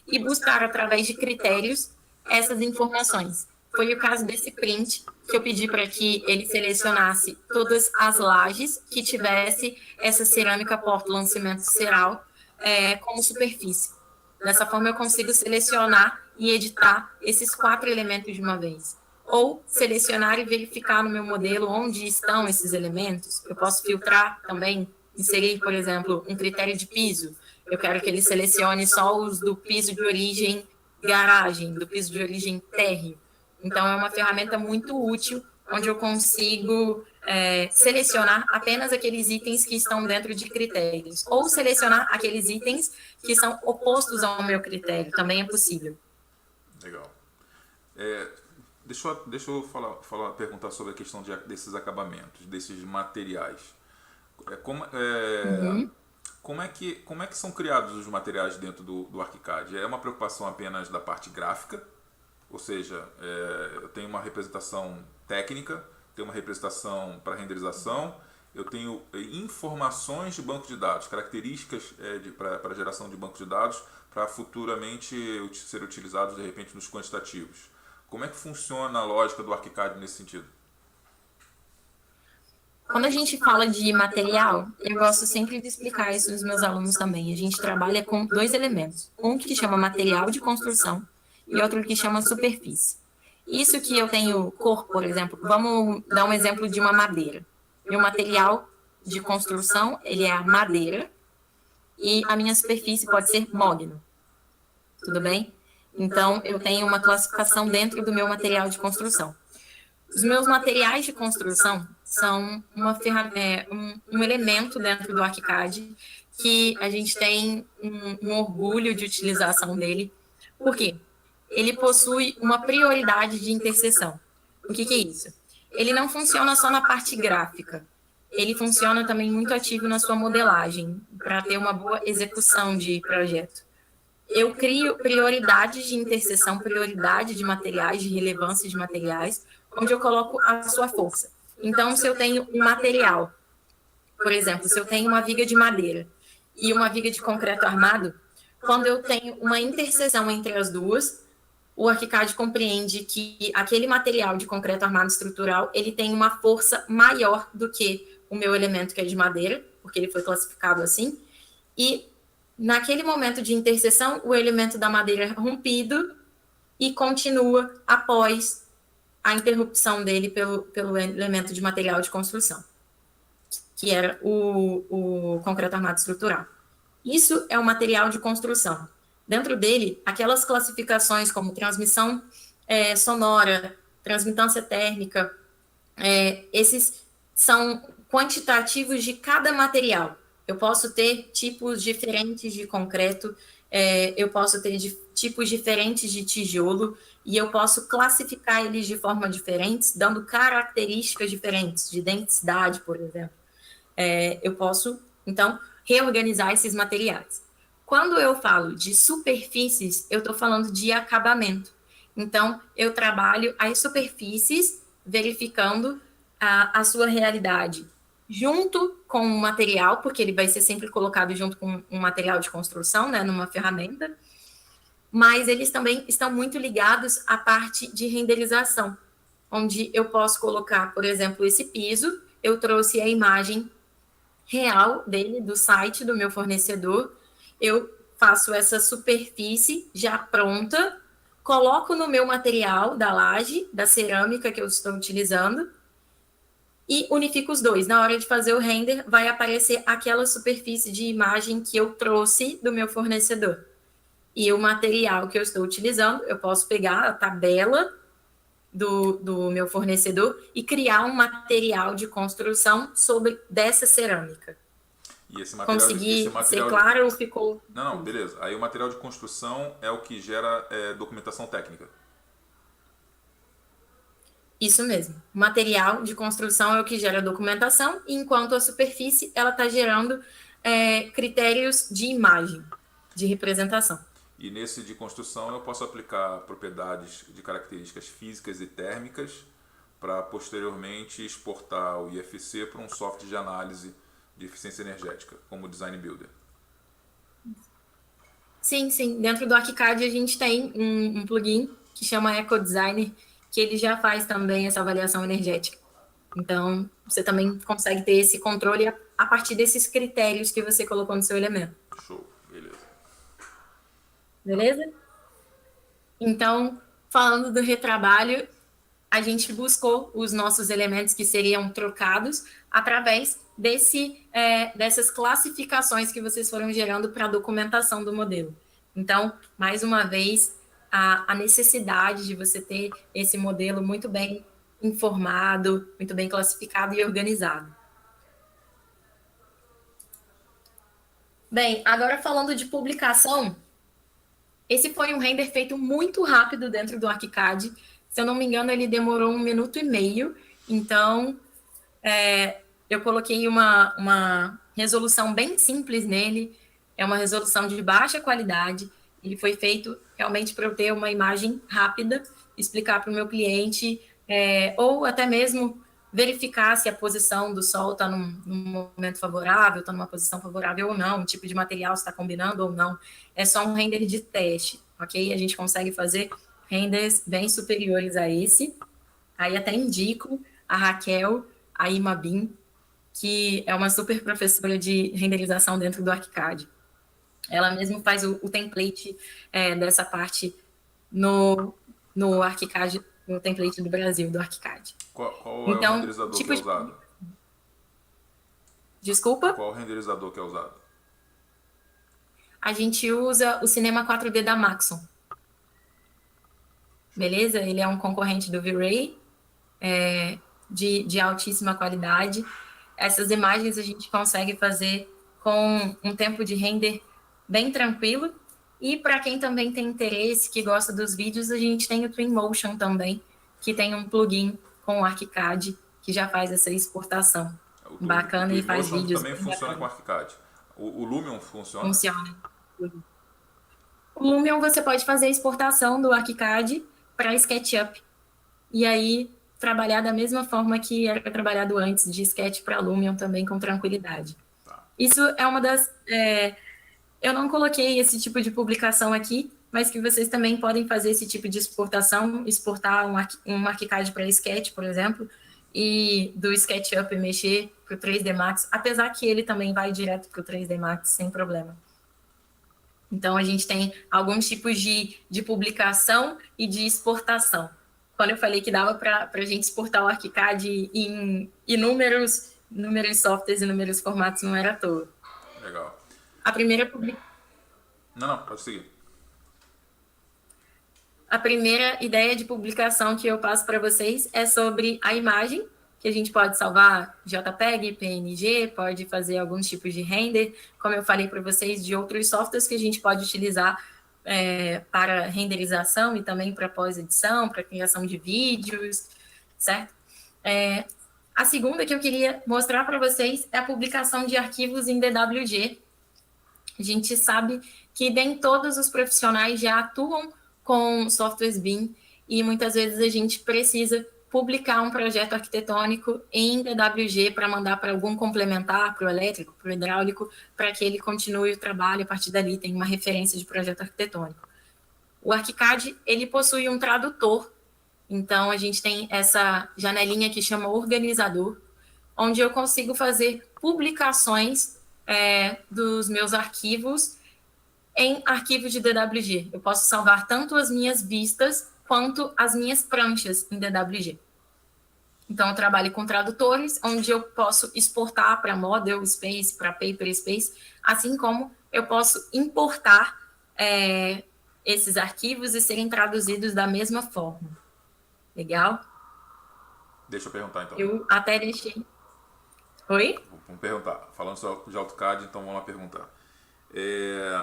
e buscar através de critérios essas informações. Foi o caso desse print, que eu pedi para que ele selecionasse todas as lajes que tivesse essa cerâmica Portland cimento ceral como superfície. Dessa forma, eu consigo selecionar e editar esses 4 elementos de uma vez. Ou selecionar e verificar no meu modelo onde estão esses elementos. Eu posso filtrar também, inserir, por exemplo, um critério de piso. Eu quero que ele selecione só os do piso de origem garagem, do piso de origem térreo. Então, é uma ferramenta muito útil, onde eu consigo selecionar apenas aqueles itens que estão dentro de critérios, ou selecionar aqueles itens que são opostos ao meu critério, também é possível. Legal. Deixa eu perguntar sobre a questão desses acabamentos, desses materiais. Uhum. Como é que são criados os materiais dentro do ArchiCAD? É uma preocupação apenas da parte gráfica? Ou seja, eu tenho uma representação técnica, tenho uma representação para renderização, eu tenho informações de banco de dados, características para geração de banco de dados, para futuramente ser utilizados de repente nos quantitativos. Como é que funciona a lógica do ArchiCAD nesse sentido? Quando a gente fala de material, eu gosto sempre de explicar isso aos meus alunos também. A gente trabalha com 2 elementos. Um que chama material de construção e outro que chama superfície. Isso que eu tenho cor, por exemplo, vamos dar um exemplo de uma madeira. Meu material de construção, ele é a madeira e a minha superfície pode ser mogno. Tudo bem? Então, eu tenho uma classificação dentro do meu material de construção. Os meus materiais de construção são um elemento dentro do ArchiCAD que a gente tem um orgulho de utilização dele. Por quê? Ele possui uma prioridade de interseção. O que é isso? ele não funciona só na parte gráfica. Ele funciona também muito ativo na sua modelagem, para ter uma boa execução de projeto. Eu crio prioridades de interseção, prioridade de materiais, de relevância de materiais, onde eu coloco a sua força. Então, se eu tenho um material, por exemplo, se eu tenho uma viga de madeira e uma viga de concreto armado, quando eu tenho uma interseção entre as duas, o ArchiCAD compreende que aquele material de concreto armado estrutural, ele tem uma força maior do que o meu elemento que é de madeira, porque ele foi classificado assim, e naquele momento de interseção, o elemento da madeira é rompido e continua após a interrupção dele pelo elemento de material de construção, que era o concreto armado estrutural. Isso é o material de construção. Dentro dele, aquelas classificações como transmissão sonora, transmitância térmica, esses são quantitativos de cada material. Eu posso ter tipos diferentes de concreto, eu posso ter tipos diferentes de tijolo, e eu posso classificar eles de forma diferente, dando características diferentes, de densidade, por exemplo. Eu posso, então, reorganizar esses materiais. Quando eu falo de superfícies, eu estou falando de acabamento. Então, eu trabalho as superfícies verificando a sua realidade junto com o material, porque ele vai ser sempre colocado junto com um material de construção, né, numa ferramenta, mas eles também estão muito ligados à parte de renderização, onde eu posso colocar, por exemplo, esse piso, eu trouxe a imagem real dele, do site do meu fornecedor, eu faço essa superfície já pronta, coloco no meu material da laje, da cerâmica que eu estou utilizando, e unifico os dois. Na hora de fazer o render, vai aparecer aquela superfície de imagem que eu trouxe do meu fornecedor. E o material que eu estou utilizando, eu posso pegar a tabela do meu fornecedor e criar um material de construção dessa cerâmica. E esse material, Consegui ser claro ou ficou... Não, beleza. Aí o material de construção é o que gera documentação técnica. Isso mesmo. O material de construção é o que gera documentação, enquanto a superfície ela está gerando critérios de imagem, de representação. E nesse de construção eu posso aplicar propriedades de características físicas e térmicas para posteriormente exportar o IFC para um software de análise de eficiência energética, como o Design Builder. Sim, sim. Dentro do ArchiCAD a gente tem um plugin que chama EcoDesigner, que ele já faz também essa avaliação energética. Então, você também consegue ter esse controle a partir desses critérios que você colocou no seu elemento. Show, beleza. Beleza? Então, falando do retrabalho, a gente buscou os nossos elementos que seriam trocados através dessas classificações que vocês foram gerando para a documentação do modelo. Então, mais uma vez, a necessidade de você ter esse modelo muito bem informado, muito bem classificado e organizado. Bem, agora falando de publicação, esse foi um render feito muito rápido dentro do ArchiCAD. Se eu não me engano, ele demorou 1 minuto e meio. Então, eu coloquei uma resolução bem simples nele. É uma resolução de baixa qualidade. Ele foi feito realmente para eu ter uma imagem rápida, explicar para o meu cliente, ou até mesmo verificar se a posição do sol está num momento favorável, está numa posição favorável ou não, o tipo de material está combinando ou não. É só um render de teste, ok? A gente consegue fazer renders bem superiores a esse. Aí até indico a Raquel, a Imabim, que é uma super professora de renderização dentro do ArchiCAD. Ela mesmo faz o template dessa parte no ArchiCAD, no template do Brasil, do ArchiCAD. Qual é o renderizador que é usado? Desculpa? Qual o renderizador que é usado? A gente usa o Cinema 4D da Maxon. Beleza? Ele é um concorrente do V-Ray, de altíssima qualidade. Essas imagens a gente consegue fazer com um tempo de render bem tranquilo. E para quem também tem interesse, que gosta dos vídeos, a gente tem o Twinmotion também, que tem um plugin com o ArchiCAD, que já faz essa exportação. O Bacana, e faz Twinmotion vídeos também bem funciona com bacanas. ArchiCAD. O Lumion funciona? Funciona. O Lumion você pode fazer a exportação do ArchiCAD para SketchUp. E aí trabalhar da mesma forma que era trabalhado antes, de Sketch para Lumion também com tranquilidade. Tá. Isso é uma das... eu não coloquei esse tipo de publicação aqui, mas que vocês também podem fazer esse tipo de exportação, exportar um ArchiCAD para Sketch, por exemplo, e do SketchUp mexer para o 3D Max, apesar que ele também vai direto para o 3D Max, sem problema. Então, a gente tem alguns tipos de publicação e de exportação. Quando eu falei que dava para a gente exportar o ArchiCAD em inúmeros softwares, inúmeros formatos, não era à toa. Legal. A primeira Não, pode seguir. A primeira ideia de publicação que eu passo para vocês é sobre a imagem, que a gente pode salvar JPEG, PNG, pode fazer alguns tipos de render, como eu falei para vocês, de outros softwares que a gente pode utilizar para renderização e também para pós-edição, para criação de vídeos, certo? A segunda que eu queria mostrar para vocês é a publicação de arquivos em DWG. A gente sabe que nem todos os profissionais já atuam com softwares BIM e muitas vezes a gente precisa publicar um projeto arquitetônico em DWG para mandar para algum complementar, para o elétrico, para o hidráulico, para que ele continue o trabalho, a partir dali tem uma referência de projeto arquitetônico. O ArchiCAD, ele possui um tradutor, então a gente tem essa janelinha que chama organizador, onde eu consigo fazer publicações dos meus arquivos em arquivos de DWG. Eu posso salvar tanto as minhas vistas quanto as minhas pranchas em DWG. Então, eu trabalho com tradutores, onde eu posso exportar para Model Space, para Paper Space, assim como eu posso importar esses arquivos e serem traduzidos da mesma forma. Legal? Deixa eu perguntar então. Eu até deixei... Oi? Vamos perguntar. Falando só de AutoCAD, então vamos lá perguntar.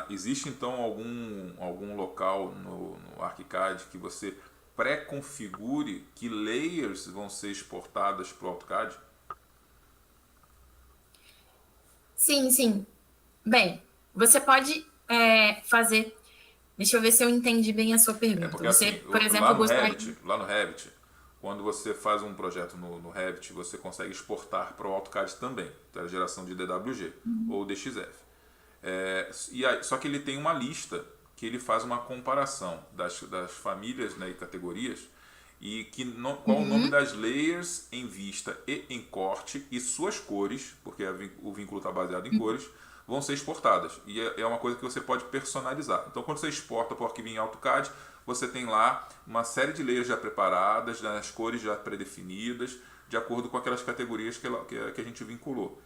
Existe então algum local no ArchiCAD que você pré-configure que layers vão ser exportadas para o AutoCAD? Sim, sim. Bem, você pode fazer... Deixa eu ver se eu entendi bem a sua pergunta. Porque você, assim, por exemplo, lá no Revit, quando você faz um projeto no Revit, você consegue exportar para o AutoCAD também, da geração de DWG ou DXF. Só que ele tem uma lista que ele faz uma comparação das famílias, né, e categorias, e qual o nome das layers em vista e em corte e suas cores, porque o vínculo está baseado em cores, vão ser exportadas. E é uma coisa que você pode personalizar. Então, quando você exporta para o arquivo em AutoCAD, você tem lá uma série de layers já preparadas, as cores já predefinidas, de acordo com aquelas categorias que a gente vinculou.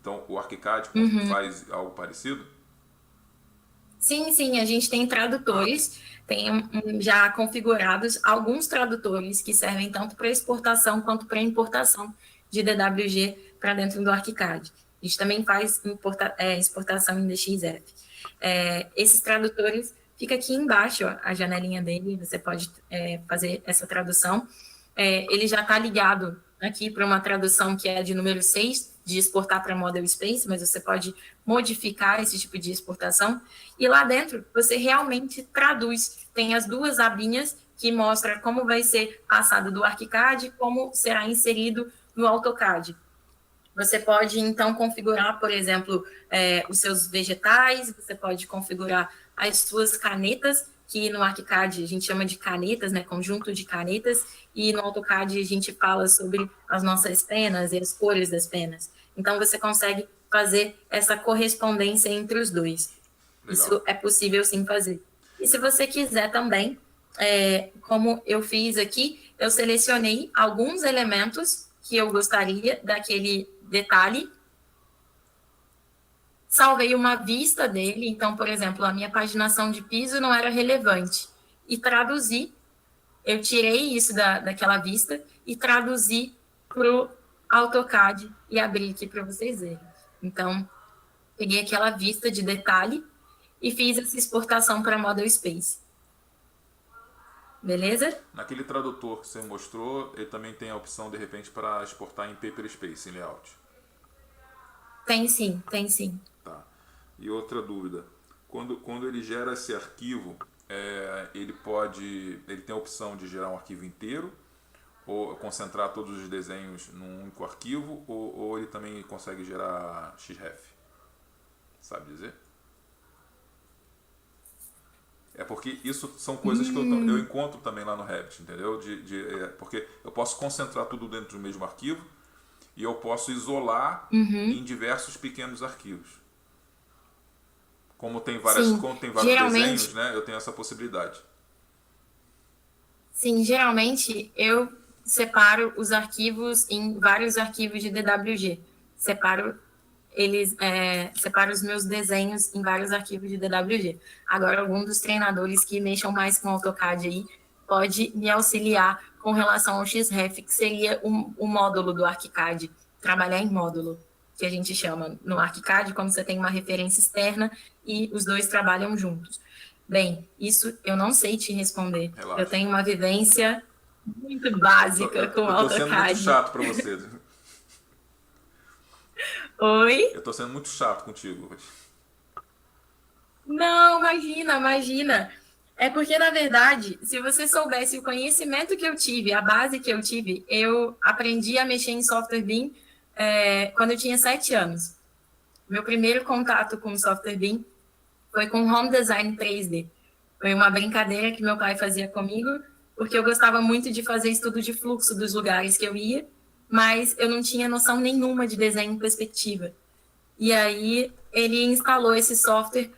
Então, o ArchiCAD faz algo parecido? Sim, sim, a gente tem tradutores, tem já configurados alguns tradutores que servem tanto para exportação quanto para importação de DWG para dentro do ArchiCAD. A gente também faz exportação em DXF. Esses tradutores, fica aqui embaixo ó, a janelinha dele, você pode fazer essa tradução. Ele já está ligado aqui para uma tradução que é de número 6, de exportar para Model Space, mas você pode modificar esse tipo de exportação. E lá dentro, você realmente traduz. Tem as duas abinhas que mostram como vai ser passado do ArchiCAD e como será inserido no AutoCAD. Você pode, então, configurar, por exemplo, os seus vegetais, você pode configurar as suas canetas, que no ArchiCAD a gente chama de canetas, né, conjunto de canetas, e no AutoCAD a gente fala sobre as nossas penas e as cores das penas. Então, você consegue fazer essa correspondência entre os dois. Legal. Isso é possível, sim, fazer. E se você quiser também, como eu fiz aqui, eu selecionei alguns elementos que eu gostaria daquele detalhe, salvei uma vista dele, então, por exemplo, a minha paginação de piso não era relevante, e traduzi, eu tirei isso daquela vista e traduzi para o AutoCAD e abri aqui para vocês verem. Então, peguei aquela vista de detalhe e fiz essa exportação para Model Space. beleza? Naquele tradutor que você mostrou, ele também tem a opção, de repente, para exportar em Paperspace, em layout. Tem sim, tem sim. Tá. E outra dúvida, quando ele gera esse arquivo, ele tem a opção de gerar um arquivo inteiro, ou concentrar todos os desenhos num único arquivo, ou ele também consegue gerar XREF? Sabe dizer? É porque isso são coisas que eu encontro também lá no Revit, entendeu? Porque eu posso concentrar tudo dentro do mesmo arquivo e eu posso isolar em diversos pequenos arquivos. Como tem Sim, vários desenhos, né? Eu tenho essa possibilidade. sim, geralmente eu separo os arquivos em vários arquivos de DWG. Separo os meus desenhos em vários arquivos de DWG. Agora, algum dos treinadores que mexam mais com AutoCAD aí pode me auxiliar com relação ao XREF, que seria o módulo do ArchiCAD, trabalhar em módulo, que a gente chama no ArchiCAD, quando você tem uma referência externa e os dois trabalham juntos. Bem, isso eu não sei te responder. Relaxa. Eu tenho uma vivência muito básica com Eu tô sendo muito AutoCAD. chato para você. Oi? Eu tô sendo muito chato contigo hoje. Não, imagina, imagina. É porque, na verdade, se você soubesse o conhecimento que eu tive, a base que eu tive, eu aprendi a mexer em software BIM quando eu tinha 7 anos. Meu primeiro contato com o software BIM foi com Home Design 3D. Foi uma brincadeira que meu pai fazia comigo, porque eu gostava muito de fazer estudo de fluxo dos lugares que eu ia, mas eu não tinha noção nenhuma de desenho em perspectiva. E aí ele instalou esse software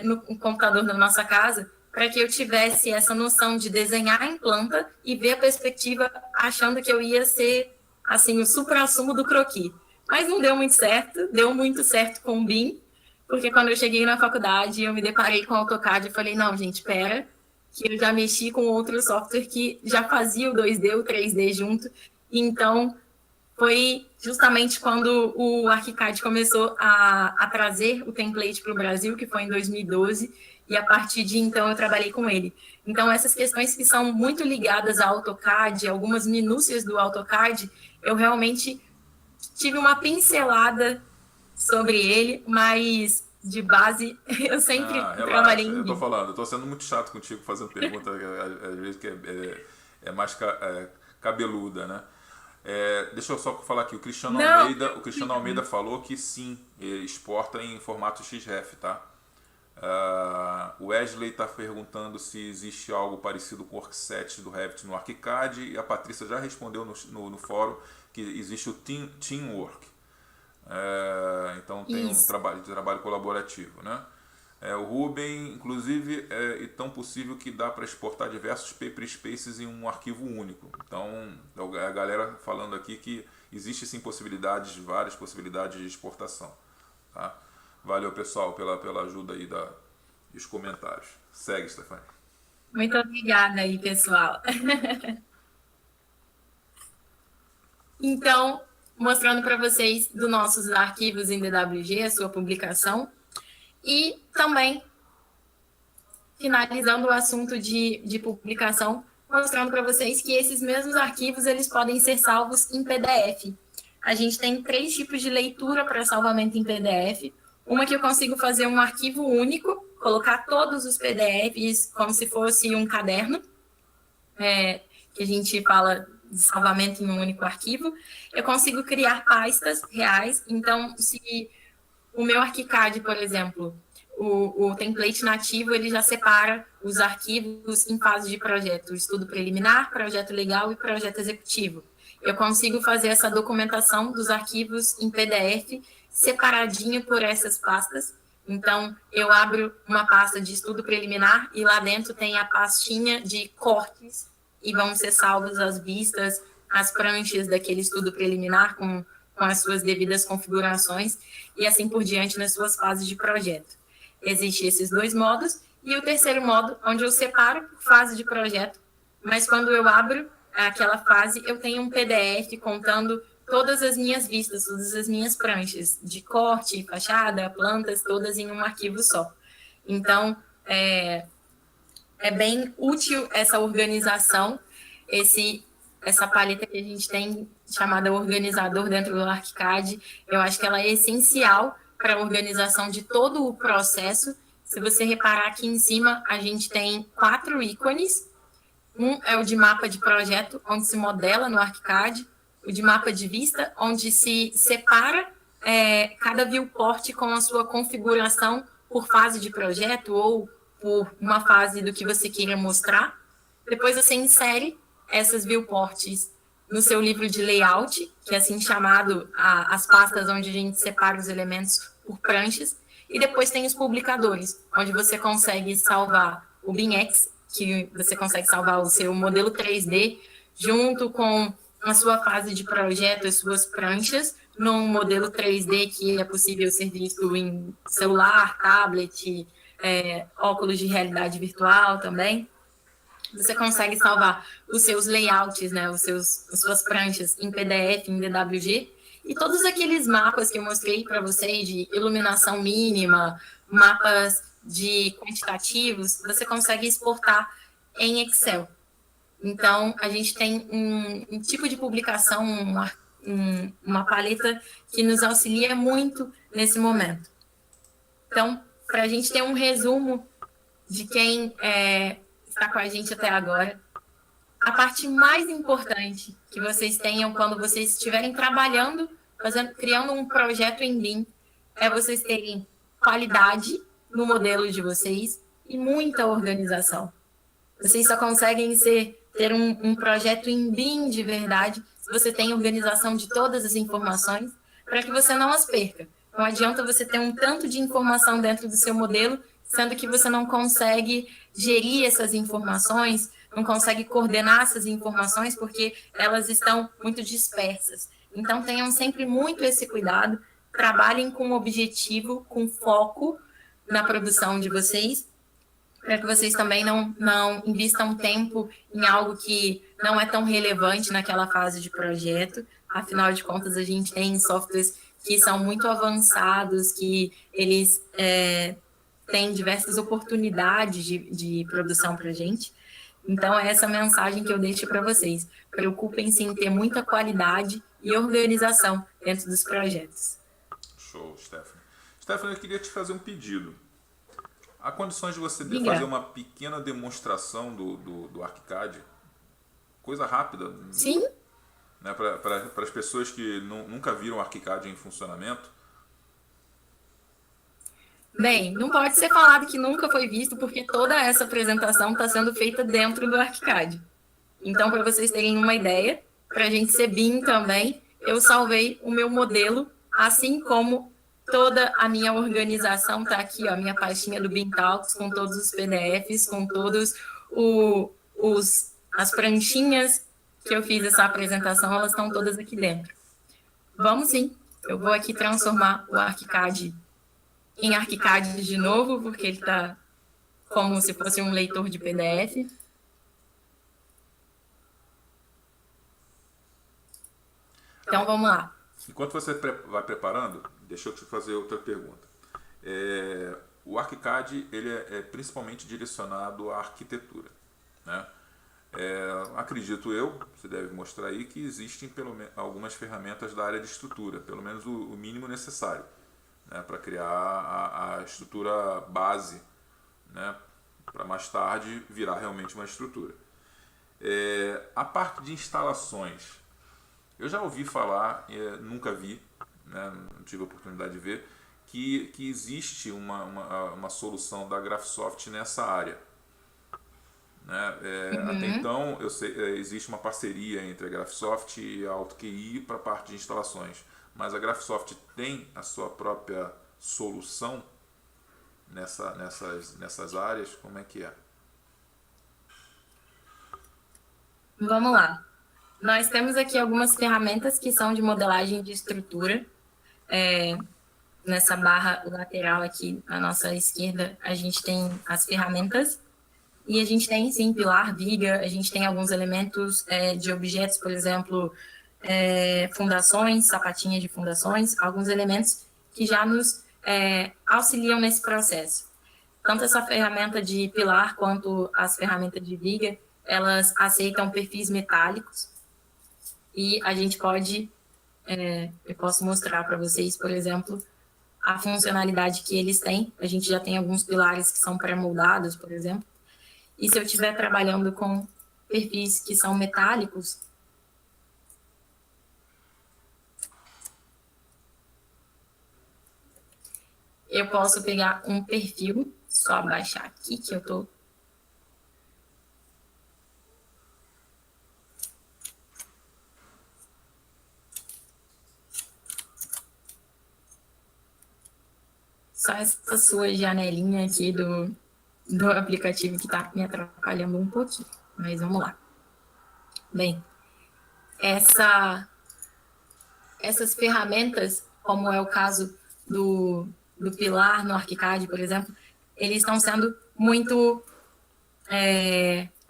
no computador da nossa casa para que eu tivesse essa noção de desenhar em planta e ver a perspectiva achando que eu ia ser assim o suprassumo do croquis. Mas não deu muito certo, deu muito certo com o BIM, porque quando eu cheguei na faculdade eu me deparei com o AutoCAD e falei, não, gente, espera, que eu já mexi com outro software que já fazia o 2D, o 3D junto, então foi justamente quando o ArchiCAD começou a trazer o template para o Brasil, que foi em 2012, e a partir de então eu trabalhei com ele. Então, essas questões que são muito ligadas ao AutoCAD, algumas minúcias do AutoCAD, eu realmente tive uma pincelada sobre ele, mas de base eu sempre trabalhei Relaxa. em Eu tô BIM. falando, eu tô sendo muito chato contigo fazendo pergunta, às vezes que é mais cabeluda, né? Deixa eu só falar aqui, Não, O Cristiano Almeida falou que sim, exporta em formato XREF, tá? O Wesley está perguntando se existe algo parecido com o Workset do Revit no ArchiCAD, e a Patrícia já respondeu no fórum que existe o Teamwork. Então tem um trabalho colaborativo, né? O Ruben, inclusive, é tão possível que dá para exportar diversos paper spaces em um arquivo único. Então, a galera falando aqui que existe sim várias possibilidades de exportação. Tá? Valeu, pessoal, pela ajuda aí dos comentários. Segue, Stefania. muito obrigada aí, pessoal. Então, mostrando para vocês dos nossos arquivos em DWG, a sua publicação, e também finalizando o assunto de publicação, mostrando para vocês que esses mesmos arquivos eles podem ser salvos em PDF. A gente tem 3 tipos de leitura para salvamento em PDF. Uma que eu consigo fazer um arquivo único, colocar todos os PDFs como se fosse um caderno, que a gente fala de salvamento em um único arquivo. Eu consigo criar pastas reais. Então, se o meu ArchiCAD, por exemplo, o template nativo, ele já separa os arquivos em fase de projeto, estudo preliminar, projeto legal e projeto executivo. Eu consigo fazer essa documentação dos arquivos em PDF separadinho por essas pastas. Então, eu abro uma pasta de estudo preliminar e lá dentro tem a pastinha de cortes e vão ser salvas as vistas, as pranchas daquele estudo preliminar com as suas devidas configurações e assim por diante nas suas fases de projeto. Existem esses 2 modos e o terceiro modo, onde eu separo por fase de projeto, mas quando eu abro aquela fase, eu tenho um PDF contando todas as minhas vistas, todas as minhas pranchas de corte, fachada, plantas, todas em um arquivo só. Então, é é bem útil essa organização, essa paleta que a gente tem chamada organizador dentro do ArchiCAD. Eu acho que ela é essencial para a organização de todo o processo. Se você reparar aqui em cima, a gente tem 4 ícones. Um é o de mapa de projeto, onde se modela no ArchiCAD. O de mapa de vista, onde se separa cada viewport com a sua configuração por fase de projeto ou por uma fase do que você queira mostrar. Depois você insere essas viewports no seu livro de layout, que é assim chamado as pastas onde a gente separa os elementos por pranchas. E depois tem os publicadores, onde você consegue salvar o BIMX, que você consegue salvar o seu modelo 3D, junto com a sua fase de projeto, as suas pranchas, num modelo 3D que é possível ser visto em celular, tablet, óculos de realidade virtual também. Você consegue salvar os seus layouts, né, as suas pranchas em PDF, em DWG, e todos aqueles mapas que eu mostrei para vocês de iluminação mínima, mapas de quantitativos, você consegue exportar em Excel. Então, a gente tem um tipo de publicação, uma paleta que nos auxilia muito nesse momento. Então, para a gente ter um resumo de quem está com a gente até agora, a parte mais importante que vocês tenham quando vocês estiverem trabalhando, criando um projeto em BIM, é vocês terem qualidade no modelo de vocês e muita organização. Vocês só conseguem ter um projeto em BIM de verdade se você tem organização de todas as informações para que você não as perca. Não adianta você ter um tanto de informação dentro do seu modelo, sendo que você não consegue gerir essas informações, não consegue coordenar essas informações porque elas estão muito dispersas. Então, tenham sempre muito esse cuidado, trabalhem com objetivo, com foco na produção de vocês, para que vocês também não invistam tempo em algo que não é tão relevante naquela fase de projeto. Afinal de contas, a gente tem softwares que são muito avançados, que eles têm diversas oportunidades de produção para a gente. Então, é essa mensagem que eu deixo para vocês. Preocupem-se em ter muita qualidade e organização dentro dos projetos. Show, Stephanie. Stephanie, eu queria te fazer um pedido. Há condições de você Diga. fazer uma pequena demonstração do ArchiCAD? Coisa rápida. Sim. Né, para as pessoas que nunca viram o ArchiCAD em funcionamento. Bem, não pode ser falado que nunca foi visto, porque toda essa apresentação está sendo feita dentro do ArchiCAD. Então, para vocês terem uma ideia, para a gente ser BIM também, eu salvei o meu modelo, assim como toda a minha organização está aqui, ó, minha pastinha do BIM Talks, com todos os PDFs, com todos as pranchinhas que eu fiz essa apresentação, elas estão todas aqui dentro. Vamos sim, eu vou aqui transformar o ArchiCAD em ArchiCAD de novo, porque ele está como se fosse um leitor de PDF. Então, vamos lá. Enquanto você vai preparando, deixa eu te fazer outra pergunta. O ArchiCAD ele é principalmente direcionado à arquitetura, né? Acredito eu, você deve mostrar aí, que existem algumas ferramentas da área de estrutura, pelo menos o mínimo necessário, né, para criar a estrutura base, né, para mais tarde virar realmente uma estrutura. A parte de instalações, eu já ouvi falar, nunca vi, né, não tive a oportunidade de ver, que existe uma solução da Graphisoft nessa área. Né? Até então, eu sei, existe uma parceria entre a Graphisoft e a AutoQI para a parte de instalações. Mas a Graphisoft tem a sua própria solução nessas áreas? Como é que é? Vamos lá. Nós temos aqui algumas ferramentas que são de modelagem de estrutura. Nessa barra lateral aqui, à nossa esquerda, a gente tem as ferramentas. E a gente tem, sim, pilar, viga, a gente tem alguns elementos de objetos, por exemplo, fundações, sapatinhas de fundações, alguns elementos que já nos auxiliam nesse processo. tanto essa ferramenta de pilar quanto as ferramentas de viga, elas aceitam perfis metálicos e a gente pode, eu posso mostrar para vocês, por exemplo, a funcionalidade que eles têm. A gente já tem alguns pilares que são pré-moldados, por exemplo, e se eu estiver trabalhando com perfis que são metálicos, eu posso pegar um perfil, só abaixar aqui que eu tô. Só essa sua janelinha aqui do aplicativo que tá me atrapalhando um pouquinho, mas vamos lá. Bem, essas ferramentas, como é o caso do Pilar no ArchiCAD, por exemplo, eles estão sendo muito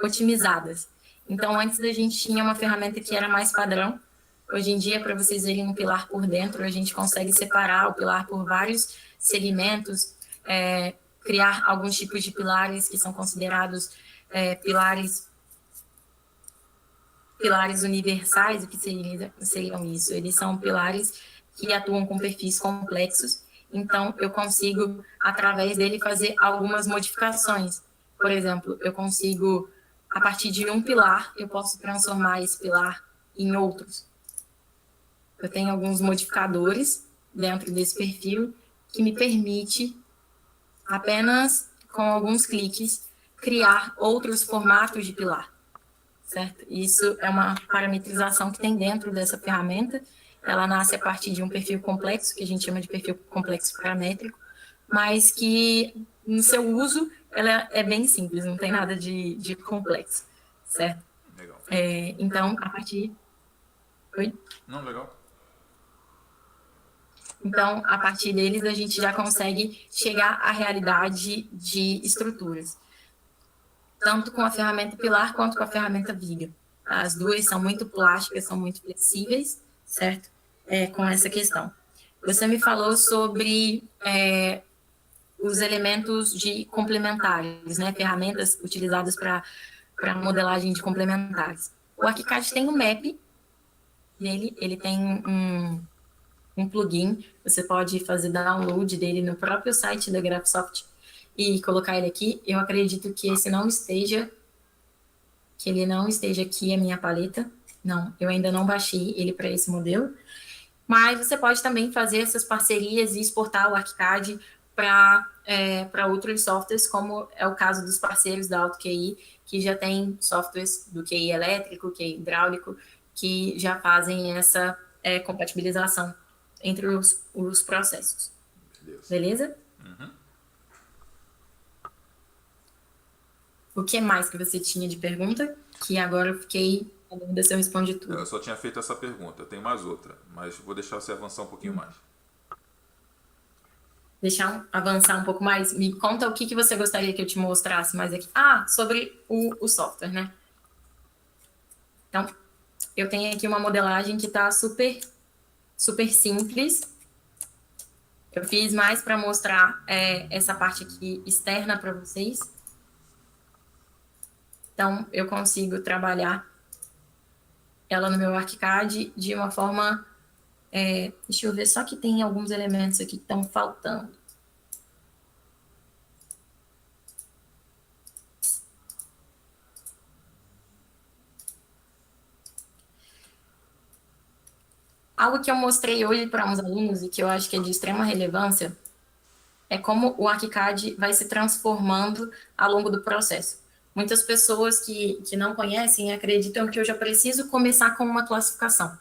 otimizadas. Então, antes a gente tinha uma ferramenta que era mais padrão. Hoje em dia, para vocês verem um pilar por dentro, a gente consegue separar o pilar por vários segmentos, criar alguns tipos de pilares que são considerados pilares universais. O que seriam isso? Eles são pilares que atuam com perfis complexos, então eu consigo, através dele, fazer algumas modificações. Por exemplo, eu consigo, a partir de um pilar, eu posso transformar esse pilar em outros. Eu tenho alguns modificadores dentro desse perfil que me permite, apenas com alguns cliques, criar outros formatos de pilar. Certo? Isso é uma parametrização que tem dentro dessa ferramenta. Ela nasce a partir de um perfil complexo, que a gente chama de perfil complexo paramétrico, mas que, no seu uso, ela é bem simples, não tem nada de complexo, certo? Legal. Então, a partir... Oi? Não, legal. Então, a partir deles, a gente já consegue chegar à realidade de estruturas, tanto com a ferramenta Pilar quanto com a ferramenta Viga. As duas são muito plásticas, são muito flexíveis, certo? Com essa questão. Você me falou sobre os elementos de complementares, né? Ferramentas utilizadas para modelagem de complementares. O ArchiCAD tem um map nele, ele tem um plugin, você pode fazer download dele no próprio site da Graphisoft e colocar ele aqui. Eu acredito que ele não esteja aqui a minha paleta. Não, eu ainda não baixei ele para esse modelo. Mas você pode também fazer essas parcerias e exportar o ArchiCAD para outros softwares, como é o caso dos parceiros da AutoQI, que já tem softwares do QI elétrico, QI hidráulico, que já fazem essa compatibilização entre os processos. Beleza? Uhum. O que mais que você tinha de pergunta? Que agora eu fiquei a dúvida se eu respondi tudo. Eu só tinha feito essa pergunta, eu tenho mais outra, mas vou deixar você avançar um pouquinho mais. Deixar avançar um pouco mais? Me conta o que você gostaria que eu te mostrasse mais aqui. Sobre o software, né? Então, eu tenho aqui uma modelagem que está super simples. Eu fiz mais para mostrar essa parte aqui externa para vocês. Então, eu consigo trabalhar ela no meu ArchiCAD de uma forma... deixa eu ver, só que tem alguns elementos aqui que estão faltando. Algo que eu mostrei hoje para uns alunos e que eu acho que é de extrema relevância é como o ArchiCAD vai se transformando ao longo do processo. Muitas pessoas que não conhecem acreditam que eu já preciso começar com uma classificação.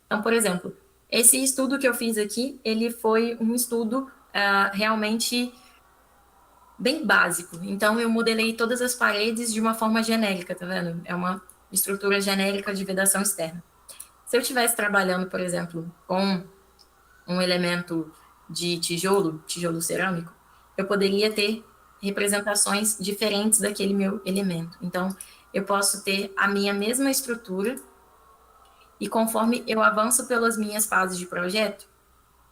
Então, por exemplo, esse estudo que eu fiz aqui, ele foi um estudo realmente bem básico. Então, eu modelei todas as paredes de uma forma genérica, tá vendo? É uma estrutura genérica de vedação externa. Se eu estivesse trabalhando, por exemplo, com um elemento de tijolo cerâmico, eu poderia ter representações diferentes daquele meu elemento. Então, eu posso ter a minha mesma estrutura e conforme eu avanço pelas minhas fases de projeto,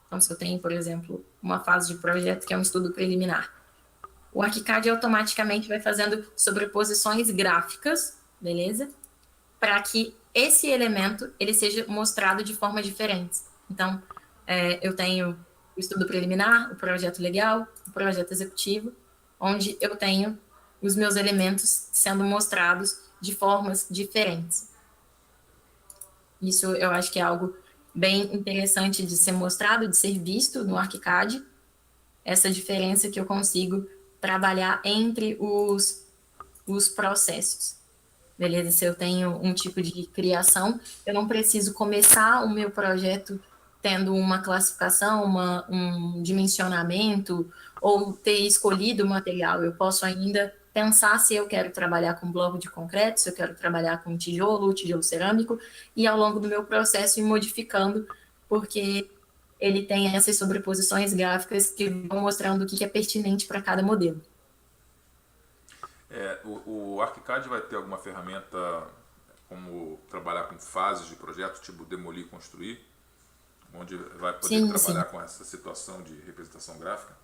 então, se eu tenho, por exemplo, uma fase de projeto que é um estudo preliminar, o ArchiCAD automaticamente vai fazendo sobreposições gráficas, beleza? Para que esse elemento ele seja mostrado de forma diferente. Então, eu tenho o estudo preliminar, o projeto legal, o projeto executivo, onde eu tenho os meus elementos sendo mostrados de formas diferentes. Isso eu acho que é algo bem interessante de ser mostrado, de ser visto no ArchiCAD, essa diferença que eu consigo trabalhar entre os processos. Beleza? Se eu tenho um tipo de criação, eu não preciso começar o meu projeto tendo uma classificação, um dimensionamento, ou ter escolhido o material. Eu posso ainda pensar se eu quero trabalhar com bloco de concreto, se eu quero trabalhar com tijolo cerâmico, e ao longo do meu processo ir modificando, porque ele tem essas sobreposições gráficas que vão mostrando o que é pertinente para cada modelo. O ArchiCAD vai ter alguma ferramenta como trabalhar com fases de projeto, tipo demolir e construir, onde vai poder trabalhar com essa situação de representação gráfica?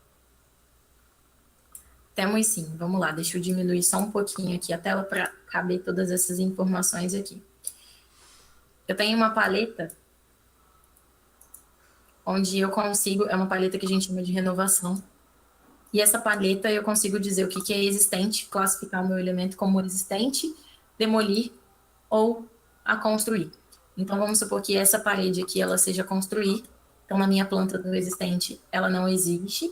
Temos sim, vamos lá, deixa eu diminuir só um pouquinho aqui a tela para caber todas essas informações aqui. Eu tenho uma paleta onde eu consigo, é uma paleta que a gente chama de renovação, e essa paleta eu consigo dizer o que é existente, classificar o meu elemento como existente, demolir ou a construir. Então, vamos supor que essa parede aqui, ela seja construir. Então, na minha planta do existente, ela não existe.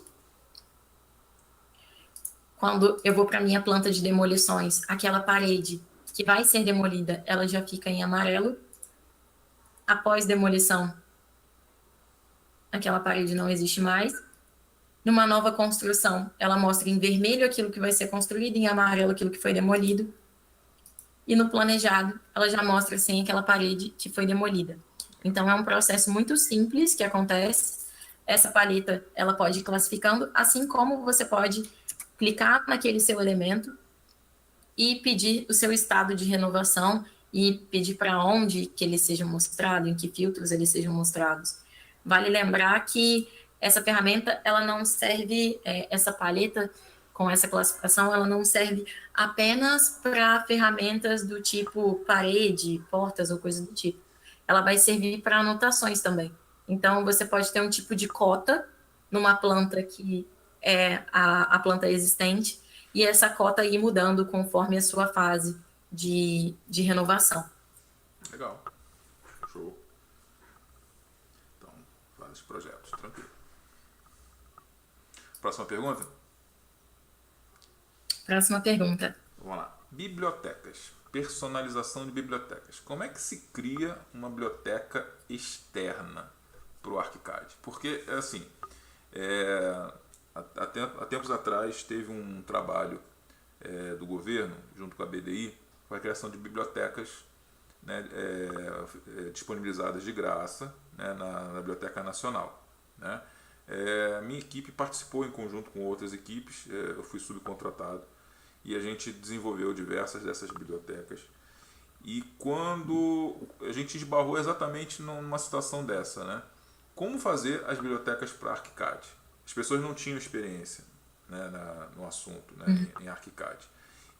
Quando eu vou para a minha planta de demolições, aquela parede que vai ser demolida, ela já fica em amarelo. Após demolição, aquela parede não existe mais. Numa nova construção, ela mostra em vermelho aquilo que vai ser construído, em amarelo aquilo que foi demolido. E no planejado, ela já mostra assim aquela parede que foi demolida. Então, é um processo muito simples que acontece. Essa paleta, ela pode ir classificando, assim como você pode clicar naquele seu elemento e pedir o seu estado de renovação e pedir para onde que ele seja mostrado, em que filtros eles sejam mostrados. Vale lembrar que essa ferramenta, ela não serve, essa paleta com essa classificação, ela não serve apenas para ferramentas do tipo parede, portas ou coisa do tipo. Ela vai servir para anotações também. Então, você pode ter um tipo de cota numa planta que é a planta existente, e essa cota ir mudando conforme a sua fase de renovação. Legal. Show. Então, vários projetos, tranquilo. Próxima pergunta? Próxima pergunta. Vamos lá. Bibliotecas. Personalização de bibliotecas. Como é que se cria uma biblioteca externa para o ArchiCAD? Porque, assim, há tempos atrás teve um trabalho do governo, junto com a BDI, com a criação de bibliotecas, né, disponibilizadas de graça, né, na Biblioteca Nacional, né? Minha equipe participou em conjunto com outras equipes, eu fui subcontratado, e a gente desenvolveu diversas dessas bibliotecas. E quando a gente esbarrou exatamente numa situação dessa, né? Como fazer as bibliotecas para ArchiCAD? As pessoas não tinham experiência, né, no assunto, né, em ArchiCAD.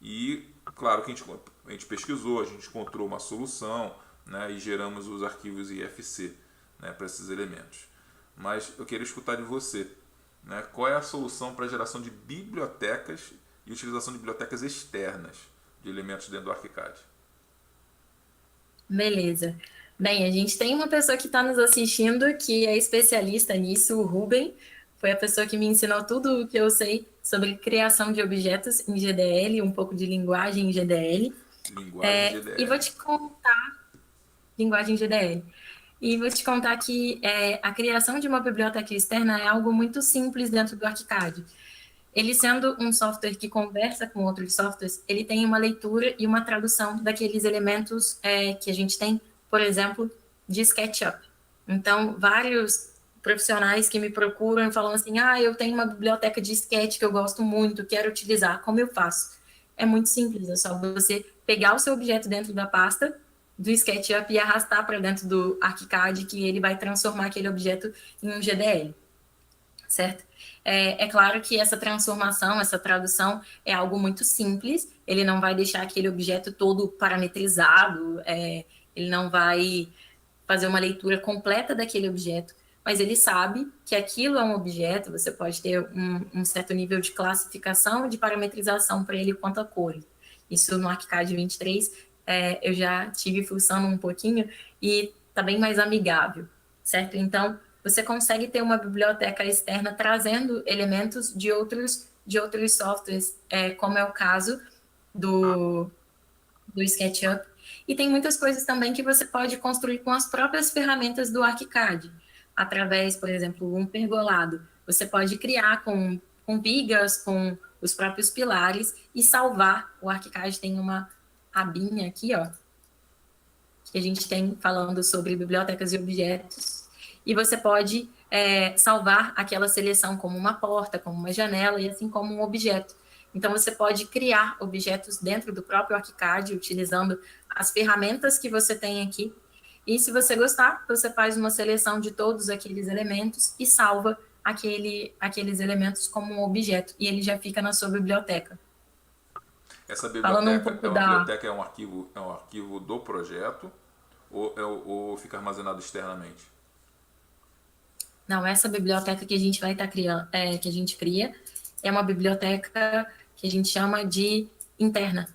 E claro que a gente pesquisou, a gente encontrou uma solução, né, e geramos os arquivos IFC, né, para esses elementos. Mas eu queria escutar de você, né, qual é a solução para a geração de bibliotecas e utilização de bibliotecas externas de elementos dentro do ArchiCAD. Beleza. Bem, a gente tem uma pessoa que está nos assistindo que é especialista nisso, o Ruben. Foi a pessoa que me ensinou tudo o que eu sei sobre criação de objetos em GDL, um pouco de linguagem em GDL. Linguagem GDL. E vou te contar... Linguagem GDL. E vou te contar que a criação de uma biblioteca externa é algo muito simples dentro do ArchiCAD. Ele sendo um software que conversa com outros softwares, ele tem uma leitura e uma tradução daqueles elementos que a gente tem, por exemplo, de SketchUp. Então, vários profissionais que me procuram e falam assim, eu tenho uma biblioteca de Sketch que eu gosto muito, quero utilizar, como eu faço? É muito simples, é só você pegar o seu objeto dentro da pasta do SketchUp e arrastar para dentro do ArchiCAD, que ele vai transformar aquele objeto em um GDL. certo? É claro que essa transformação, essa tradução é algo muito simples, ele não vai deixar aquele objeto todo parametrizado, ele não vai fazer uma leitura completa daquele objeto, mas ele sabe que aquilo é um objeto, você pode ter um certo nível de classificação e de parametrização para ele quanto a cores. Isso no ArchiCAD 23 eu já tive fuçando um pouquinho e está bem mais amigável, certo? Então, você consegue ter uma biblioteca externa trazendo elementos de outros softwares, como é o caso do SketchUp. E tem muitas coisas também que você pode construir com as próprias ferramentas do ArchiCAD, através, por exemplo, um pergolado. Você pode criar com vigas, com os próprios pilares e salvar. O ArchiCAD tem uma abinha aqui, ó, que a gente tem falando sobre bibliotecas e objetos, e você pode salvar aquela seleção como uma porta, como uma janela, e assim como um objeto. Então, você pode criar objetos dentro do próprio ArchiCAD, utilizando as ferramentas que você tem aqui, e se você gostar, você faz uma seleção de todos aqueles elementos e salva aqueles elementos como um objeto, e ele já fica na sua biblioteca. Essa Falando um biblioteca pouco da... é um arquivo do projeto ou fica armazenado externamente? Não, essa biblioteca que a gente vai estar criando, que a gente cria, é uma biblioteca que a gente chama de interna,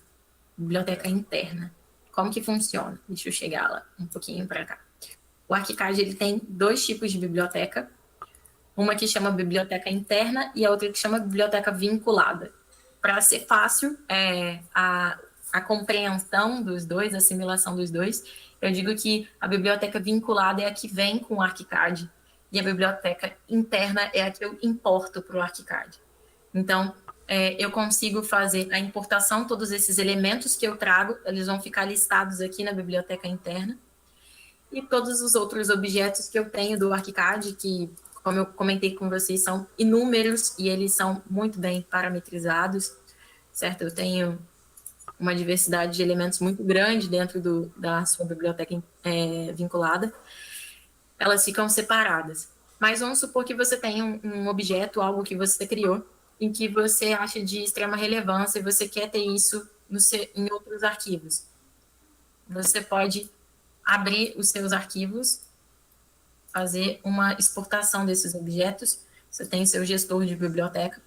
biblioteca interna. Como que funciona? Deixa eu chegar lá um pouquinho para cá. O ArchiCAD ele tem dois tipos de biblioteca, uma que chama biblioteca interna e a outra que chama biblioteca vinculada. Para ser fácil a compreensão dos dois, a assimilação dos dois, eu digo que a biblioteca vinculada é a que vem com o ArchiCAD e a biblioteca interna é a que eu importo para o ArchiCAD. Então, eu consigo fazer a importação, todos esses elementos que eu trago, eles vão ficar listados aqui na biblioteca interna, e todos os outros objetos que eu tenho do ArchiCAD, que, como eu comentei com vocês, são inúmeros e eles são muito bem parametrizados, certo? Eu tenho uma diversidade de elementos muito grande dentro da sua biblioteca vinculada, elas ficam separadas. Mas vamos supor que você tem um objeto, algo que você criou, em que você acha de extrema relevância e você quer ter isso em outros arquivos. Você pode abrir os seus arquivos, fazer uma exportação desses objetos. Você tem seu gestor de biblioteca.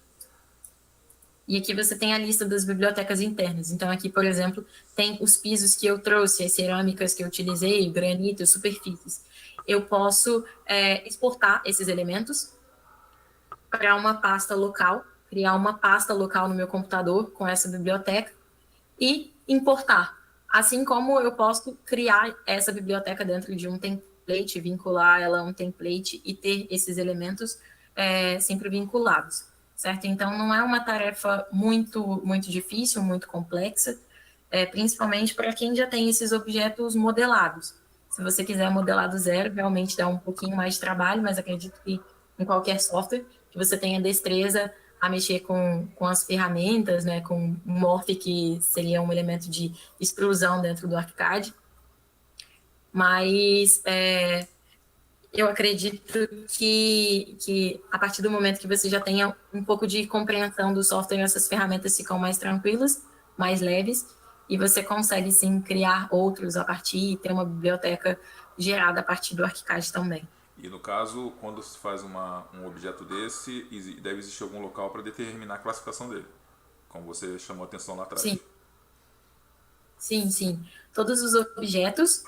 E aqui você tem a lista das bibliotecas internas. Então, aqui, por exemplo, tem os pisos que eu trouxe, as cerâmicas que eu utilizei, o granito, superfícies. Eu posso exportar esses elementos para uma pasta local, criar uma pasta local no meu computador com essa biblioteca e importar. Assim como eu posso criar essa biblioteca dentro de um template, vincular ela a um template e ter esses elementos sempre vinculados, certo? Então, não é uma tarefa muito, muito difícil, muito complexa, principalmente para quem já tem esses objetos modelados. Se você quiser modelar do zero, realmente dá um pouquinho mais de trabalho, mas acredito que em qualquer software que você tenha destreza a mexer com as ferramentas, né, com o Morph, que seria um elemento de extrusão dentro do ArchiCAD. Mas eu acredito que a partir do momento que você já tenha um pouco de compreensão do software, essas ferramentas ficam mais tranquilas, mais leves, e você consegue, sim, criar outros a partir e ter uma biblioteca gerada a partir do ArchiCAD também. E no caso, quando se faz um objeto desse, deve existir algum local para determinar a classificação dele, como você chamou a atenção lá atrás. Sim, sim, sim. Todos os objetos,